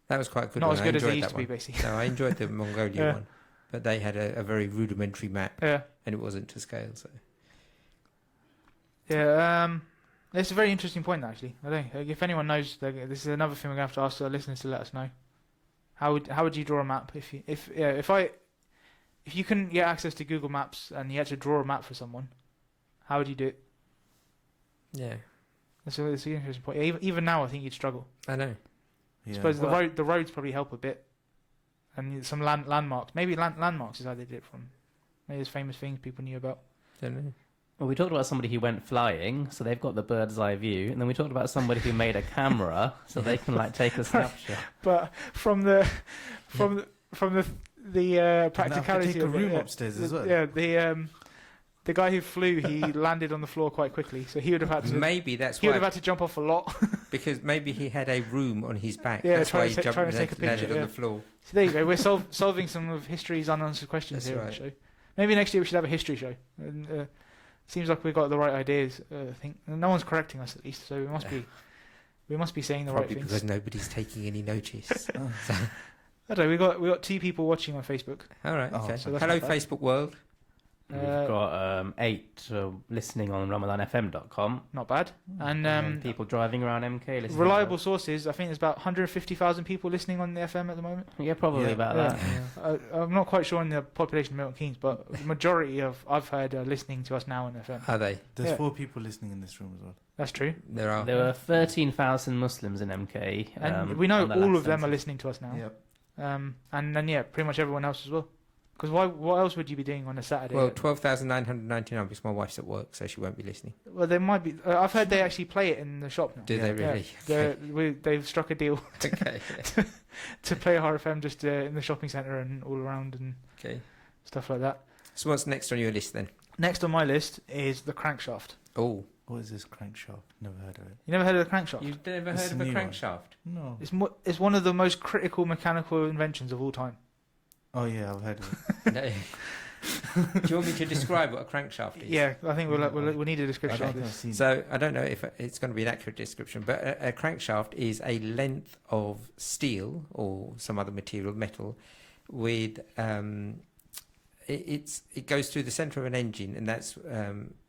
[SPEAKER 16] That was quite good.
[SPEAKER 15] Not
[SPEAKER 16] one.
[SPEAKER 15] as good as they
[SPEAKER 16] I enjoyed
[SPEAKER 15] used
[SPEAKER 16] that
[SPEAKER 15] to be,
[SPEAKER 16] one.
[SPEAKER 15] basically.
[SPEAKER 16] No, I enjoyed the Mongolia one. But they had a very rudimentary map.
[SPEAKER 15] Yeah.
[SPEAKER 16] And it wasn't to scale, so...
[SPEAKER 15] Yeah, it's a very interesting point, actually. I think if anyone knows, this is another thing we're going to have to ask our listeners to let us know. How would you draw a map if you couldn't get access to Google Maps and you had to draw a map for someone? How would you do it?
[SPEAKER 16] Yeah,
[SPEAKER 15] it's an interesting point. Even now, I think you'd struggle.
[SPEAKER 16] I know.
[SPEAKER 15] I suppose the roads probably help a bit, and some landmarks. Maybe landmarks is how they did it from. Maybe there's famous things people knew about.
[SPEAKER 16] Don't know.
[SPEAKER 18] Well, we talked about somebody who went flying, so they've got the bird's eye view, and then we talked about somebody who made a camera, so they can take a snapshot.
[SPEAKER 15] But from the practicality
[SPEAKER 17] take a
[SPEAKER 15] of
[SPEAKER 17] room
[SPEAKER 15] it,
[SPEAKER 17] upstairs as well.
[SPEAKER 15] Yeah, the guy who flew, he landed on the floor quite quickly, so he would have had to.
[SPEAKER 16] Maybe that's
[SPEAKER 15] he would have had to jump off a lot.
[SPEAKER 16] Because maybe he had a room on his back.
[SPEAKER 15] Yeah,
[SPEAKER 16] that's why he
[SPEAKER 15] trying to take a picture,
[SPEAKER 16] landed on the floor.
[SPEAKER 15] So there you go. We're solving some of history's unanswered questions
[SPEAKER 16] That's
[SPEAKER 15] here
[SPEAKER 16] right.
[SPEAKER 15] on the show. Maybe next year we should have a history show. And, seems like we've got the right ideas. I think and no one's correcting us at least, so we must be saying the right things.
[SPEAKER 16] Probably because nobody's taking any notice.
[SPEAKER 15] I don't know. We got 2 people watching on Facebook.
[SPEAKER 16] All right. Okay.
[SPEAKER 15] So that's
[SPEAKER 16] Hello,
[SPEAKER 15] not bad.
[SPEAKER 16] Facebook world.
[SPEAKER 18] We've got 8 listening on RamadanFM.com.
[SPEAKER 15] Not bad. And
[SPEAKER 18] people driving around MK listening.
[SPEAKER 15] Reliable sources. I think there's about 150,000 people listening on the FM at the moment.
[SPEAKER 18] Yeah, probably about that.
[SPEAKER 15] Yeah. I'm not quite sure on the population of Milton Keynes, but the majority of I've heard are listening to us now on FM.
[SPEAKER 16] Are they?
[SPEAKER 17] There's 4 people listening in this room as well.
[SPEAKER 15] That's true.
[SPEAKER 16] There are.
[SPEAKER 18] There were 13,000 Muslims in MK.
[SPEAKER 15] And we know
[SPEAKER 18] on the
[SPEAKER 15] all
[SPEAKER 18] last
[SPEAKER 15] of them are
[SPEAKER 18] census.
[SPEAKER 15] listening to us now.
[SPEAKER 17] Yep.
[SPEAKER 15] And then pretty much everyone else as well. Because what else would you be doing on a Saturday?
[SPEAKER 16] Well, 12,999 because my wife's at work, so she won't be listening.
[SPEAKER 15] Well, there might be. I've heard they actually play it in the shop now.
[SPEAKER 16] Do they really?
[SPEAKER 15] Yeah. They've struck a deal
[SPEAKER 16] Okay.
[SPEAKER 15] to play RFM just in the shopping centre and all around and stuff like that.
[SPEAKER 16] So what's next on your list then?
[SPEAKER 15] Next on my list is the crankshaft.
[SPEAKER 16] Oh.
[SPEAKER 17] What is this crankshaft? Never heard of it.
[SPEAKER 15] You never heard of the crankshaft?
[SPEAKER 16] You've never
[SPEAKER 17] It's
[SPEAKER 16] heard of
[SPEAKER 17] a
[SPEAKER 16] a
[SPEAKER 17] new one.
[SPEAKER 16] crankshaft?
[SPEAKER 17] No.
[SPEAKER 15] It's one of the most critical mechanical inventions of all time.
[SPEAKER 17] Oh yeah, I've heard of it.
[SPEAKER 16] No. Do you want me to describe what a crankshaft is?
[SPEAKER 15] Yeah, I think we'll need a description of this.
[SPEAKER 16] So I don't know if it's going to be an accurate description, but a crankshaft is a length of steel or some other material, metal, with it goes through the centre of an engine, and that's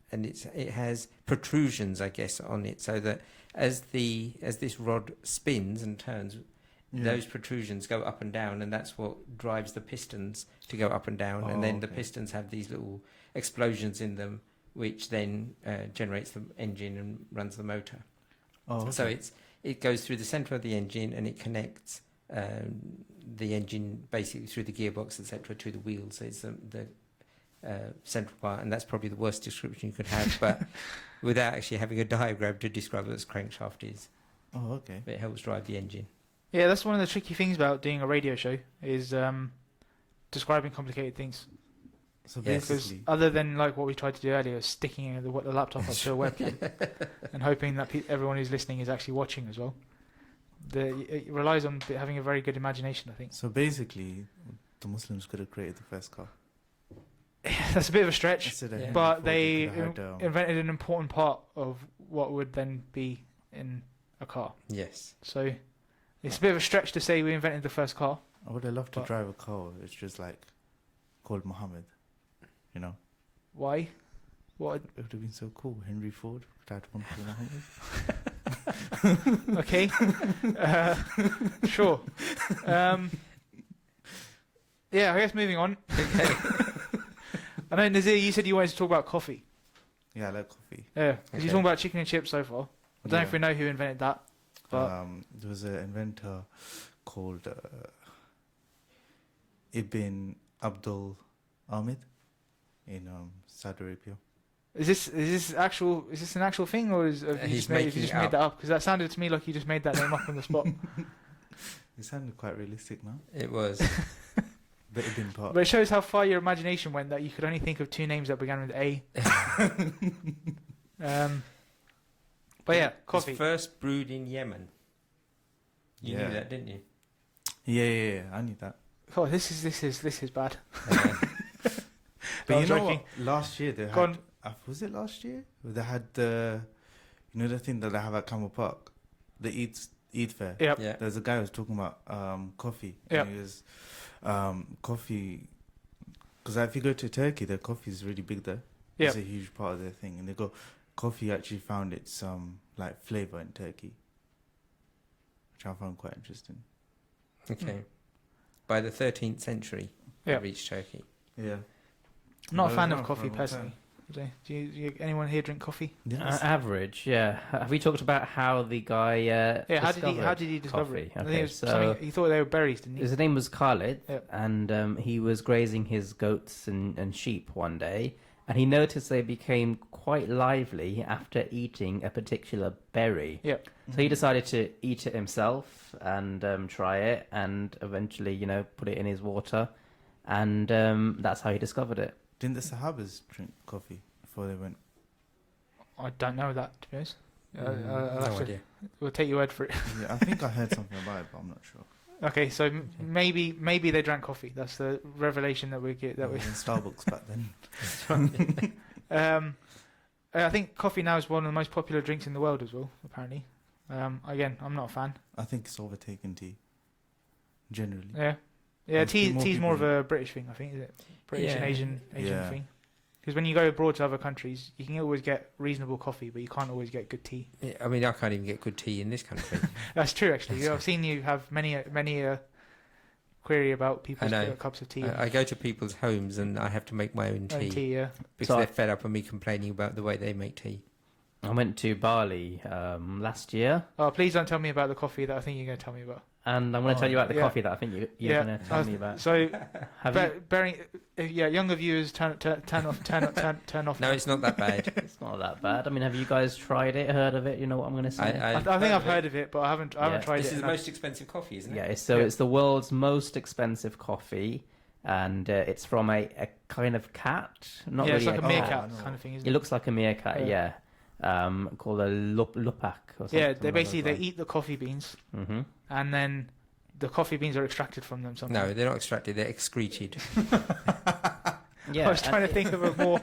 [SPEAKER 16] and it has protrusions, I guess, on it, so that as this rod spins and turns, those protrusions go up and down, and that's what drives the pistons to go up and down, and then the pistons have these little explosions in them, which then generates the engine and runs the motor. So it goes through the centre of the engine, and it connects the engine basically through the gearbox, etc., to the wheels. So it's the central part, and that's probably the worst description you could have, but without actually having a diagram to describe what this crankshaft is.
[SPEAKER 17] Oh, okay.
[SPEAKER 16] But it helps drive the engine.
[SPEAKER 15] Yeah, that's one of the tricky things about doing a radio show is describing complicated things.
[SPEAKER 17] So
[SPEAKER 15] because
[SPEAKER 17] basically,
[SPEAKER 15] other than like what we tried to do earlier, sticking the laptop up to a webcam and hoping that everyone who's listening is actually watching as well. it relies on having a very good imagination, I think.
[SPEAKER 17] So basically, the Muslims could have created the first car.
[SPEAKER 15] That's a bit of a stretch,
[SPEAKER 17] Instead of
[SPEAKER 15] but
[SPEAKER 17] Henry
[SPEAKER 15] they
[SPEAKER 17] Ford, they could have had,
[SPEAKER 15] invented an important part of what would then be in a car.
[SPEAKER 16] Yes.
[SPEAKER 15] So it's a bit of a stretch to say we invented the first car.
[SPEAKER 17] I would have loved to drive a car. It's just like called Muhammad, you know.
[SPEAKER 15] Why? What?
[SPEAKER 17] It would have been so cool. Henry Ford could have had one called Muhammad.
[SPEAKER 15] Okay. Sure. Yeah, I guess moving on.
[SPEAKER 16] Okay.
[SPEAKER 15] I know, Nazir, you said you wanted to talk about coffee.
[SPEAKER 17] Yeah, I like coffee.
[SPEAKER 15] Yeah, because you're talking about chicken and chips so far. I don't know if we know who invented that. But
[SPEAKER 17] there was an inventor called Ibn Abdul Ahmed in Saudi Arabia.
[SPEAKER 15] Is this an actual thing, or have you just made that up? Because that sounded to me like you just made that name up on the spot.
[SPEAKER 17] It sounded quite realistic, no?
[SPEAKER 16] It was.
[SPEAKER 17] But it didn't part.
[SPEAKER 15] But it shows how far your imagination went that you could only think of two names that began with A. But yeah, coffee.
[SPEAKER 16] It's first brewed in Yemen. You knew that, didn't you?
[SPEAKER 17] Yeah, I knew that.
[SPEAKER 15] Oh, this is bad.
[SPEAKER 17] But you know what? Last year they had. Was it last year? They had the, the thing that they have at Camel Park, the Eid fair.
[SPEAKER 15] Yep.
[SPEAKER 16] Yeah.
[SPEAKER 17] There's a guy who was talking about coffee.
[SPEAKER 15] Yep.
[SPEAKER 17] And he was coffee, because if you go to Turkey, their coffee is really big there.
[SPEAKER 15] Yep.
[SPEAKER 17] It's a huge part of their thing, and they go, coffee actually found its like flavor in Turkey, which I found quite interesting.
[SPEAKER 16] Okay. By the 13th century, it reached Turkey.
[SPEAKER 17] Yeah.
[SPEAKER 15] I'm not a fan of coffee personally. Do anyone here drink coffee?
[SPEAKER 18] Yes. Average, yeah. Have we talked about how the guy?
[SPEAKER 15] How did he discover
[SPEAKER 18] coffee?
[SPEAKER 15] it?
[SPEAKER 18] Okay, so
[SPEAKER 15] he thought they were berries, didn't he?
[SPEAKER 18] His name was Khalid, and he was grazing his goats and sheep one day, and he noticed they became quite lively after eating a particular berry.
[SPEAKER 15] Yeah.
[SPEAKER 18] So he decided to eat it himself and try it, and eventually, put it in his water, and that's how he discovered it.
[SPEAKER 17] Didn't the Sahabas drink coffee before they went?
[SPEAKER 15] I don't know that, to be honest.
[SPEAKER 16] No idea.
[SPEAKER 15] We'll take your word for it.
[SPEAKER 17] Yeah, I think I heard something about it, but I'm not sure.
[SPEAKER 15] Okay, so maybe they drank coffee. That's the revelation that we get. That we
[SPEAKER 17] in Starbucks back then.
[SPEAKER 15] I think coffee now is one of the most popular drinks in the world as well. Apparently, again, I'm not a fan.
[SPEAKER 17] I think it's overtaken tea. Generally.
[SPEAKER 15] Yeah. Tea's more of a British thing, I think. Is it British and Asian thing? Because when you go abroad to other countries, you can always get reasonable coffee, but you can't always get good tea.
[SPEAKER 16] Yeah, I mean, I can't even get good tea in this country.
[SPEAKER 15] That's true, actually. I've seen you have many query about people's cups of tea.
[SPEAKER 16] I go to people's homes and I have to make my own tea. Because they're fed up of me complaining about the way they make tea.
[SPEAKER 18] I went to Bali last year.
[SPEAKER 15] Oh, please don't tell me about the coffee that I think you're going to tell me about.
[SPEAKER 18] And I'm going to tell you about the coffee that I think you're going to tell me about.
[SPEAKER 15] So, younger viewers, turn off.
[SPEAKER 16] No, it's not that bad.
[SPEAKER 18] It's not that bad. I mean, have you guys tried it, heard of it? You know what I'm going to say?
[SPEAKER 15] I think I've heard of it, but I haven't tried it.
[SPEAKER 16] This is the most expensive coffee, isn't it?
[SPEAKER 18] Yeah, so it's the world's most excalled coffee, and it's from a kind of cat. Not really
[SPEAKER 15] it's like a meerkat kind of thing, isn't it?
[SPEAKER 18] It looks like a meerkat, yeah. Called a lupak or something.
[SPEAKER 15] Yeah, they eat the coffee beans, and then the coffee beans are extracted from them somehow.
[SPEAKER 16] No, they're not extracted, they're excreted.
[SPEAKER 15] I was trying to think of a more...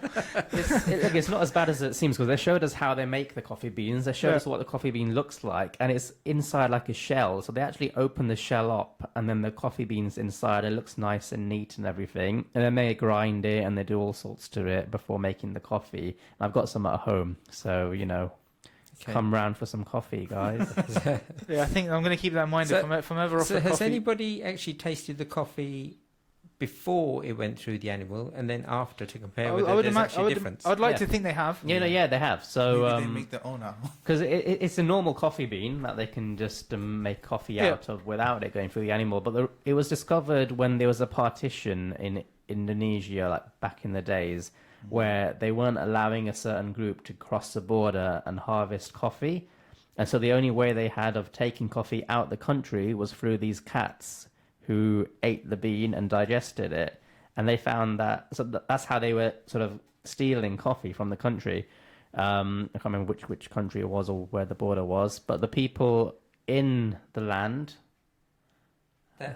[SPEAKER 18] It's not as bad as it seems, because they showed us how they make the coffee beans. They showed us what the coffee bean looks like, and it's inside like a shell. So they actually open the shell up, and then the coffee beans inside, it looks nice and neat and everything. And then they grind it, and they do all sorts to it before making the coffee. And I've got some at home, so, come round for some coffee, guys.
[SPEAKER 15] Yeah, I think I'm going to keep that in mind if I'm ever offered
[SPEAKER 16] has
[SPEAKER 15] coffee.
[SPEAKER 16] Anybody actually tasted the coffee before it went through the animal and then after to compare whether there's actually a difference?
[SPEAKER 15] I'd like to think they have.
[SPEAKER 18] Yeah, they have. So
[SPEAKER 17] maybe they make their own now.
[SPEAKER 18] Because it's a normal coffee bean that they can just make coffee out of without it going through the animal. But it was discovered when there was a partition in Indonesia, like back in the days, where they weren't allowing a certain group to cross the border and harvest coffee. And so the only way they had of taking coffee out the country was through these cats who ate the bean and digested it. And they found that's how they were sort of stealing coffee from the country. I can't remember which country it was or where the border was, but the people in the land.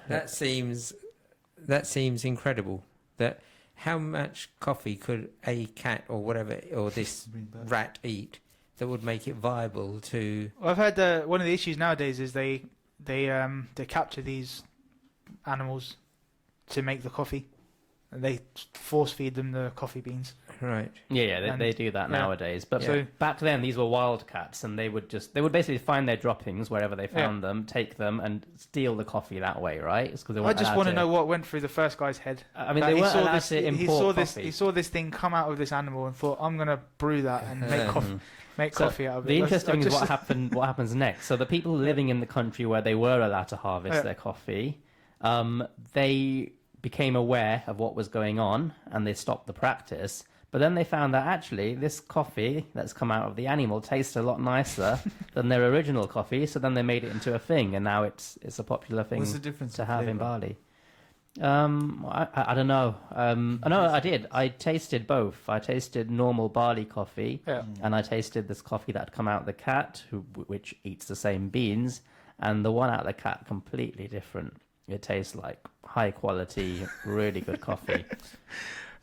[SPEAKER 16] That seems incredible. That how much coffee could a cat or whatever or this rat eat that would make it viable to?
[SPEAKER 15] Well, I've heard one of the issues nowadays is they capture these animals to make the coffee, and they force feed them the coffee beans.
[SPEAKER 16] Right.
[SPEAKER 18] Yeah, they do that nowadays. But back then, these were wild cats, and they would basically find their droppings wherever they found them, take them, and steal the coffee that way, right?
[SPEAKER 15] I just want to know what went through the first guy's head.
[SPEAKER 18] I mean, they weren't allowed to import coffee.
[SPEAKER 15] He saw this thing come out of this animal and thought, "I'm gonna brew that and make coffee out of it."
[SPEAKER 18] The interesting thing is what happens next. So the people living in the country where they were allowed to harvest their coffee, they became aware of what was going on, and they stopped the practice. But then they found that actually this coffee that's come out of the animal tastes a lot nicer than their original coffee. So then they made it into a thing, and now it's a popular thing to have in Bali. I don't know. No, I did. I tasted both. I tasted normal barley coffee, and I tasted this coffee that had come out of the cat, which eats the same beans, and the one out of the cat completely different. It tastes like high quality, really good coffee.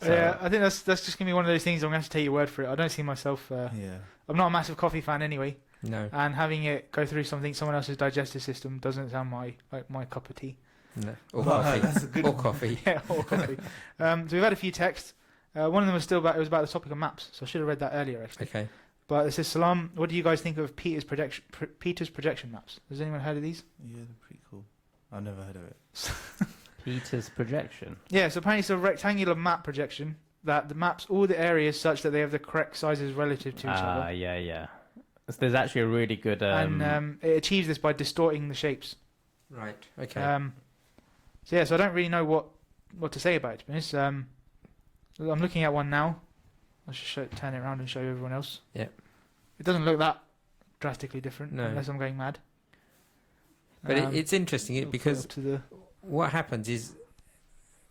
[SPEAKER 15] So, yeah, I think that's just gonna be one of those things. I'm gonna have to take your word for it. I don't see myself. I'm not a massive coffee fan anyway.
[SPEAKER 16] No.
[SPEAKER 15] And having it go through someone else's digestive system doesn't sound my cup of tea.
[SPEAKER 16] No. Or coffee.
[SPEAKER 15] That's a good
[SPEAKER 16] or
[SPEAKER 15] one.
[SPEAKER 16] coffee.
[SPEAKER 15] Yeah, or coffee. So we've had a few texts. One of them was still about the topic of maps. So I should have read that earlier actually.
[SPEAKER 16] Okay.
[SPEAKER 15] But it says, Salam, what do you guys think of Peter's projection maps? Has anyone heard of these?
[SPEAKER 17] Yeah, they're pretty cool. I've never heard of it.
[SPEAKER 18] Peter's projection?
[SPEAKER 15] Yeah, so apparently it's a rectangular map projection that maps all the areas such that they have the correct sizes relative to each other.
[SPEAKER 18] Yeah. There's actually a really good...
[SPEAKER 15] And it achieves this by distorting the shapes.
[SPEAKER 16] Right, okay.
[SPEAKER 15] So I don't really know what to say about it, to be honest. I'm looking at one now. I'll just turn it around and show you everyone else.
[SPEAKER 16] Yeah.
[SPEAKER 15] It doesn't look that drastically different,
[SPEAKER 16] No.
[SPEAKER 15] unless I'm going mad.
[SPEAKER 16] But it's interesting because what happens is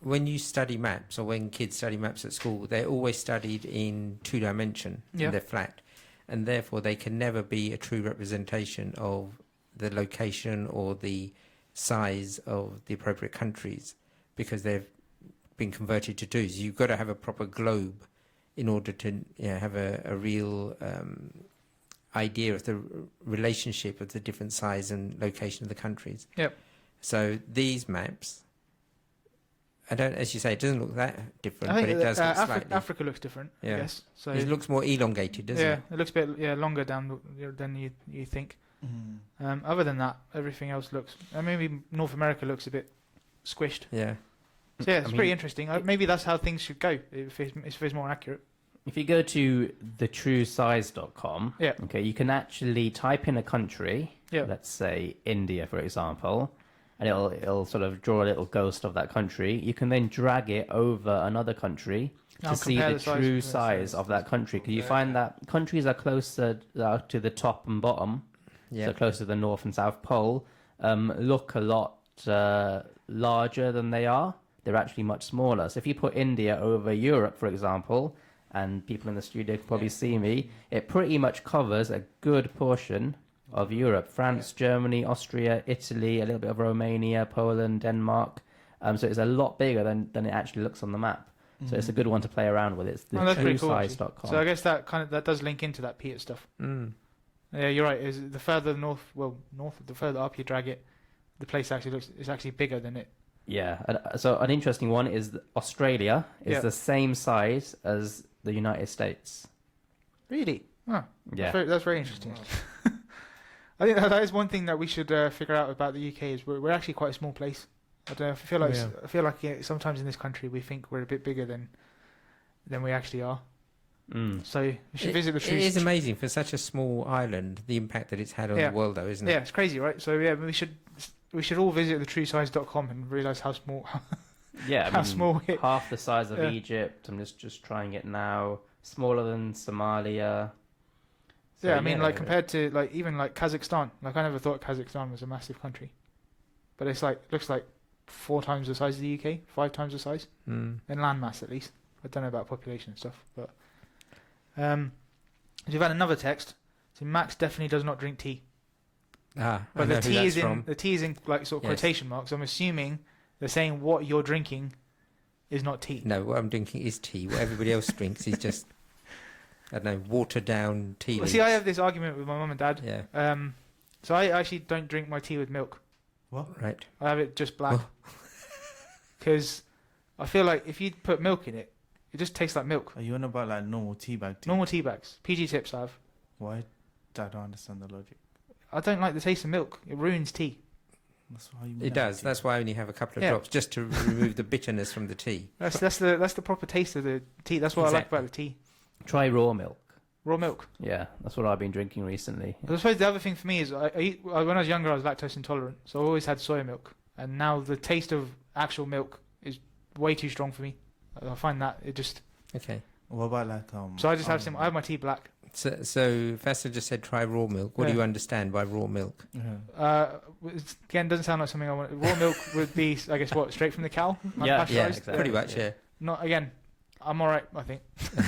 [SPEAKER 16] when you study maps, or when kids study maps at school, they're always studied in 2-dimension, and they're flat, and therefore they can never be a true representation of the location or the size of the appropriate countries, because they've been converted to 2s. You've got to have a proper globe in order to have a real idea of the relationship of the different size and location of the countries.
[SPEAKER 15] Yep.
[SPEAKER 16] So these maps, as you say, it doesn't look that different, but it does look slightly.
[SPEAKER 15] Africa looks different, I guess. So
[SPEAKER 16] it looks more elongated, doesn't it?
[SPEAKER 15] Yeah, it looks a bit longer down than you think. Other than that, everything else looks... maybe North America looks a bit squished.
[SPEAKER 16] Yeah.
[SPEAKER 15] So yeah, it's pretty interesting. Maybe that's how things should go, if it's more accurate.
[SPEAKER 18] If you go to thetruesize.com, okay, you can actually type in a country, let's say India, for example, and it'll sort of draw a little ghost of that country. You can then drag it over another country to see the true size of that country, because you find that countries are closer to the top and bottom, so closer to the North and South Pole, look a lot larger than they are. They're actually much smaller. So if you put India over Europe, for example, and people in the studio can probably see me, it pretty much covers a good portion of Europe. France, Germany, Austria, Italy, a little bit of Romania, Poland, Denmark. So it's a lot bigger than it actually looks on the map. So it's a good one to play around with. It's thetruesize.com.
[SPEAKER 15] Cool, so I guess that does link into that Peter stuff. Yeah, you're right. Is the further the further up you drag it, the place is actually bigger than it.
[SPEAKER 18] Yeah. So an interesting one is that Australia is the same size as the United States.
[SPEAKER 15] Really? Oh,
[SPEAKER 18] yeah.
[SPEAKER 15] That's very interesting. I think that is one thing that we should figure out about the UK is we're actually quite a small place. I don't know. I feel like sometimes in this country we think we're a bit bigger than we actually are. So we should visit the True.
[SPEAKER 16] It is amazing for such a small island, the impact that it's had on the world, though, isn't it?
[SPEAKER 15] Yeah, it's crazy, right? So we should all visit thetruesize.com and realise how small. Small
[SPEAKER 18] half the size of Egypt. I'm just trying it now. Smaller than Somalia.
[SPEAKER 15] So, compared to even Kazakhstan. I never thought Kazakhstan was a massive country, but it's looks like 4 times the size of the UK, 5 times the size in landmass at least. I don't know about population and stuff, but we've had another text. So Max definitely does not drink tea. But the T is in like sort of quotation marks. I'm assuming they're saying what you're drinking is not tea.
[SPEAKER 16] No, what I'm drinking is tea. What everybody else drinks is just, I don't know, watered down tea.
[SPEAKER 15] Well, see, I have this argument with my mum and dad.
[SPEAKER 16] Yeah.
[SPEAKER 15] So I actually don't drink my tea with milk.
[SPEAKER 17] What?
[SPEAKER 16] Right.
[SPEAKER 15] I have it just black. Because I feel like if you put milk in it, it just tastes like milk.
[SPEAKER 17] Are you on about like normal tea bag tea?
[SPEAKER 15] Normal tea bags. PG Tips I have.
[SPEAKER 17] Why? I don't understand the logic.
[SPEAKER 15] I don't like the taste of milk. It ruins tea.
[SPEAKER 17] That's why you
[SPEAKER 16] It does. That's why I only have a couple of drops, just to remove the bitterness from the tea.
[SPEAKER 15] That's the proper taste of the tea. That's what I like about the tea.
[SPEAKER 18] Try raw milk.
[SPEAKER 15] Raw milk.
[SPEAKER 18] Yeah, that's what I've been drinking recently.
[SPEAKER 15] I suppose the other thing for me is when I was younger, I was lactose intolerant, so I always had soy milk. And now the taste of actual milk is way too strong for me. I find that it just.
[SPEAKER 16] Okay.
[SPEAKER 17] What about like
[SPEAKER 15] So I just have I have my tea black.
[SPEAKER 16] So Faisal just said try raw milk. What do you understand by raw milk?
[SPEAKER 15] Again, doesn't sound like something I want. Raw milk would be, I guess, what, straight from the cow?
[SPEAKER 16] Yeah, exactly. Pretty much, yeah.
[SPEAKER 15] Not again. I'm all right, I think.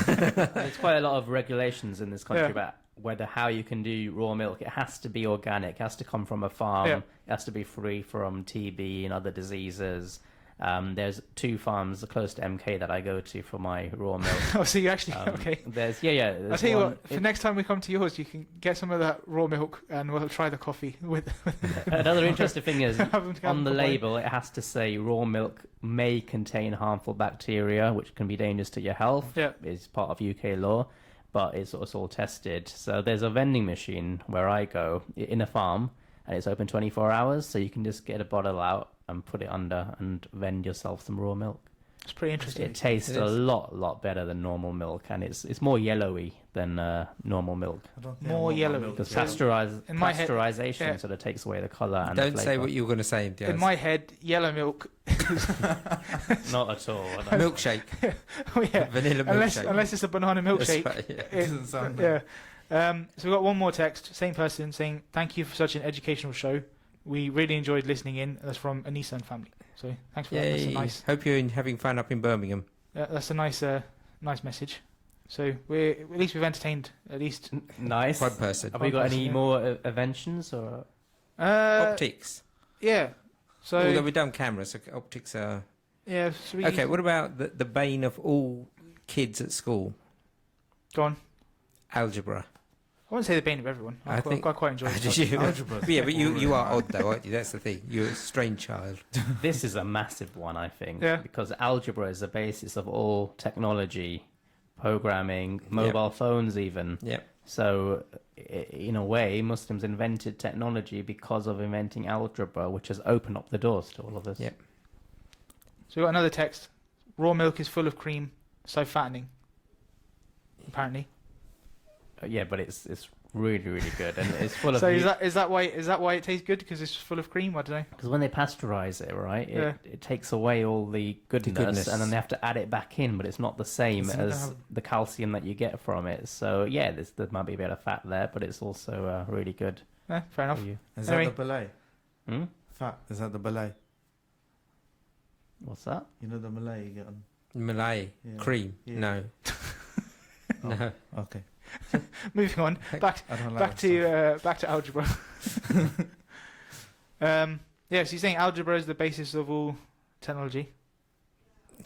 [SPEAKER 18] There's quite a lot of regulations in this country about how you can do raw milk. It has to be organic. It has to come from a farm.
[SPEAKER 15] Yeah.
[SPEAKER 18] It has to be free from TB and other diseases. There's 2 farms close to MK that I go to for my raw milk.
[SPEAKER 15] Oh, so you actually okay?
[SPEAKER 18] There's
[SPEAKER 15] I'll tell you what. For next time we come to yours, you can get some of that raw milk, and we'll try the coffee with.
[SPEAKER 18] Another interesting thing is on the label, it has to say raw milk may contain harmful bacteria, which can be dangerous to your health.
[SPEAKER 15] Yeah,
[SPEAKER 18] is part of UK law, but it's all tested. So there's a vending machine where I go in a farm, and it's open 24 hours, so you can just get a bottle out and put it under and vend yourself some raw milk.
[SPEAKER 15] It's pretty interesting.
[SPEAKER 18] It tastes a lot better than normal milk, and it's more yellowy than normal milk.
[SPEAKER 15] More yellowy.
[SPEAKER 18] Because pasteurization sort of takes away the colour and
[SPEAKER 16] Don't
[SPEAKER 18] the
[SPEAKER 16] say what you were going to say, Diaz.
[SPEAKER 15] In my head, yellow milk.
[SPEAKER 18] Not at all.
[SPEAKER 16] Milkshake.
[SPEAKER 15] Oh yeah.
[SPEAKER 16] Vanilla milkshake.
[SPEAKER 15] Unless it's a banana milkshake.
[SPEAKER 16] Right, yeah.
[SPEAKER 15] It doesn't sound So we've got one more text. Same person saying, "Thank you for such an educational show. We really enjoyed listening in." That's from a Nissan family. So thanks for that. That's a nice.
[SPEAKER 16] Hope you're having fun up in Birmingham.
[SPEAKER 15] That's a nice message. So at least we've entertained at least
[SPEAKER 18] nice
[SPEAKER 16] one person.
[SPEAKER 18] Have we got any more inventions or
[SPEAKER 16] optics?
[SPEAKER 15] Yeah. So
[SPEAKER 16] although we've done cameras, so optics are.
[SPEAKER 15] Yeah. So
[SPEAKER 16] okay. What about the bane of all kids at school?
[SPEAKER 15] Go on.
[SPEAKER 16] Algebra.
[SPEAKER 15] I wouldn't say the bane of everyone. I quite enjoy
[SPEAKER 16] algebra. Yeah, but you are odd though, aren't you? That's the thing. You're a strange child.
[SPEAKER 18] This is a massive one, I think.
[SPEAKER 15] Yeah.
[SPEAKER 18] Because algebra is the basis of all technology, programming, mobile phones even.
[SPEAKER 16] Yep.
[SPEAKER 18] So, in a way, Muslims invented technology because of inventing algebra, which has opened up the doors to all of us.
[SPEAKER 16] Yep.
[SPEAKER 15] So we've got another text. Raw milk is full of cream, so fattening. Apparently.
[SPEAKER 18] Yeah, but it's really good, and it's full of.
[SPEAKER 15] So is that why it tastes good, because it's full of cream? I don't know.
[SPEAKER 18] Because when they pasteurize it, right, it takes away all the goodness, and then they have to add it back in, but it's not the same as the calcium that you get from it. So yeah, there might be a bit of fat there, but it's also really good.
[SPEAKER 15] Yeah, fair enough.
[SPEAKER 17] Is that the belay? Fat? Is that the belay?
[SPEAKER 18] What's that?
[SPEAKER 17] You know the Malay you get on.
[SPEAKER 16] Malay cream? Yeah. No. No.
[SPEAKER 17] Okay.
[SPEAKER 15] Moving on, back to algebra. So you're saying algebra is the basis of all technology?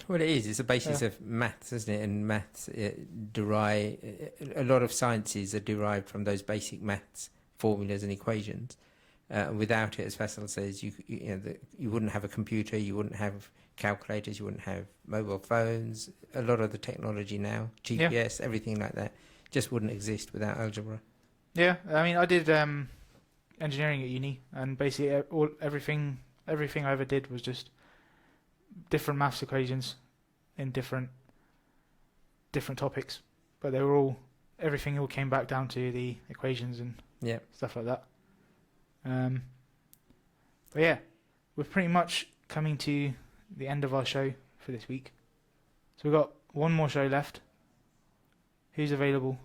[SPEAKER 16] Well, it is. It's the basis of maths, isn't it? And maths derive a lot of sciences are derived from those basic maths formulas and equations. Without it, as Faisal says, you wouldn't have a computer, you wouldn't have calculators, you wouldn't have mobile phones. A lot of the technology now, GPS, everything like that, just wouldn't exist without algebra.
[SPEAKER 15] Yeah, I mean, I did engineering at uni, and basically everything I ever did was just different maths equations in different topics, but they were everything all came back down to the equations and stuff like that. But yeah, we're pretty much coming to the end of our show for this week. So we've got one more show left. Who's available?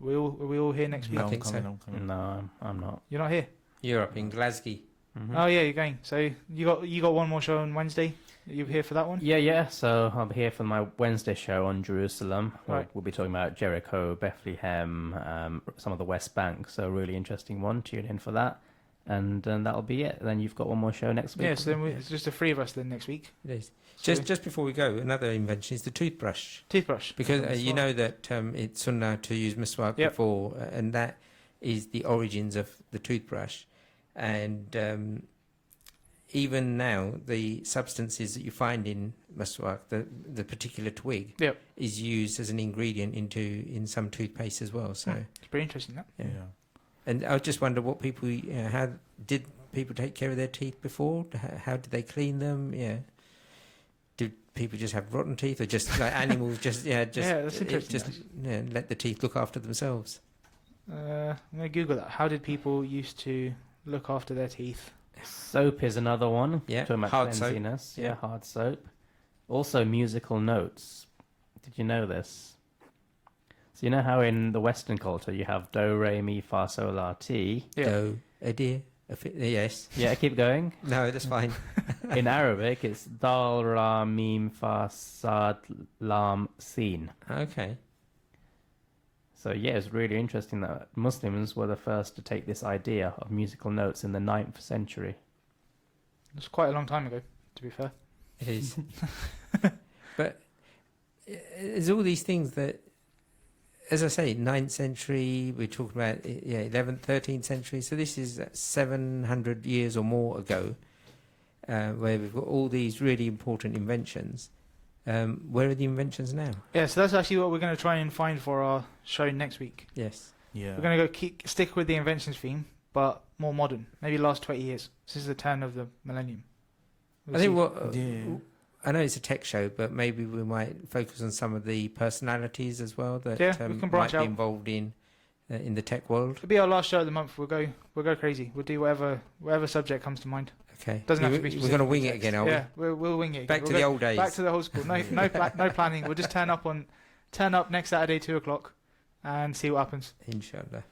[SPEAKER 15] Are we all here next week?
[SPEAKER 16] I think so.
[SPEAKER 17] I'm coming.
[SPEAKER 18] No, I'm not.
[SPEAKER 15] You're not here?
[SPEAKER 16] You're up in Glasgow.
[SPEAKER 18] Mm-hmm.
[SPEAKER 15] Oh yeah, you're going. So you got one more show on Wednesday. Are you here for that one?
[SPEAKER 18] Yeah. So I'm here for my Wednesday show on Jerusalem.
[SPEAKER 15] Right.
[SPEAKER 18] We'll be talking about Jericho, Bethlehem, some of the West Bank. So really interesting one. Tune in for that. and that'll be it. Then you've got one more show next week.
[SPEAKER 15] Yeah, so then it's just the three of us then next week.
[SPEAKER 16] It is.
[SPEAKER 15] So
[SPEAKER 16] Just before we go, another invention is the toothbrush.
[SPEAKER 15] Toothbrush.
[SPEAKER 16] Because you know that it's sunnah to use miswak before, and that is the origins of the toothbrush. And even now, the substances that you find in miswak, the particular twig, is used as an ingredient in some toothpaste as well. So
[SPEAKER 15] it's pretty interesting, that.
[SPEAKER 16] Yeah. And I just wonder what people, how did people take care of their teeth before? How did they clean them? Yeah. Did people just have rotten teeth, or just like animals? Just that's interesting. Let the teeth look after themselves.
[SPEAKER 15] I'm gonna Google that. How did people used to look after their teeth?
[SPEAKER 18] Soap is another one.
[SPEAKER 16] Yeah,
[SPEAKER 18] talking about
[SPEAKER 16] hard soap.
[SPEAKER 18] cleanliness. Yeah, hard soap. Also, musical notes. Did you know this? So you know how in the Western culture you have do, re, mi, fa, sol, la, ti.
[SPEAKER 16] Do, a dear, yes.
[SPEAKER 18] Yeah, keep going.
[SPEAKER 16] No, that's fine.
[SPEAKER 18] In Arabic, it's dal, ra, mim, fa, sad, lam, sin.
[SPEAKER 16] Okay.
[SPEAKER 18] So yeah, it's really interesting that Muslims were the first to take this idea of musical notes in the 9th century.
[SPEAKER 15] It's quite a long time ago, to be fair.
[SPEAKER 16] It is. But there's all these things that, as I say, 9th century, we're talking about 11th, 13th century, so this is 700 years or more ago, where we've got all these really important inventions. Where are the inventions now?
[SPEAKER 15] Yeah, so that's actually what we're going to try and find for our show next week.
[SPEAKER 16] Yes.
[SPEAKER 17] Yeah.
[SPEAKER 15] We're going to stick with the inventions theme, but more modern, maybe last 20 years. This is the turn of the millennium.
[SPEAKER 16] I think I know it's a tech show, but maybe we might focus on some of the personalities as well that
[SPEAKER 15] we can branch
[SPEAKER 16] might be
[SPEAKER 15] out.
[SPEAKER 16] involved in the tech world.
[SPEAKER 15] It'll be our last show of the month. We'll go crazy. We'll do whatever subject comes to mind.
[SPEAKER 16] Okay.
[SPEAKER 15] Doesn't have to be
[SPEAKER 16] We're
[SPEAKER 15] specific.
[SPEAKER 16] going to wing it again, are we?
[SPEAKER 15] Yeah, we'll wing it.
[SPEAKER 16] Back to the old days.
[SPEAKER 15] Back to the old school. No planning. We'll just turn up next Saturday 2:00 and see what happens.
[SPEAKER 16] Inshallah.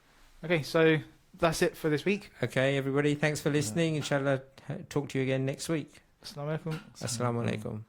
[SPEAKER 15] Okay, so that's it for this week.
[SPEAKER 16] Okay, everybody. Thanks for listening. Inshallah, talk to you again next week.
[SPEAKER 15] Assalamu alaikum.
[SPEAKER 16] Assalamu alaikum.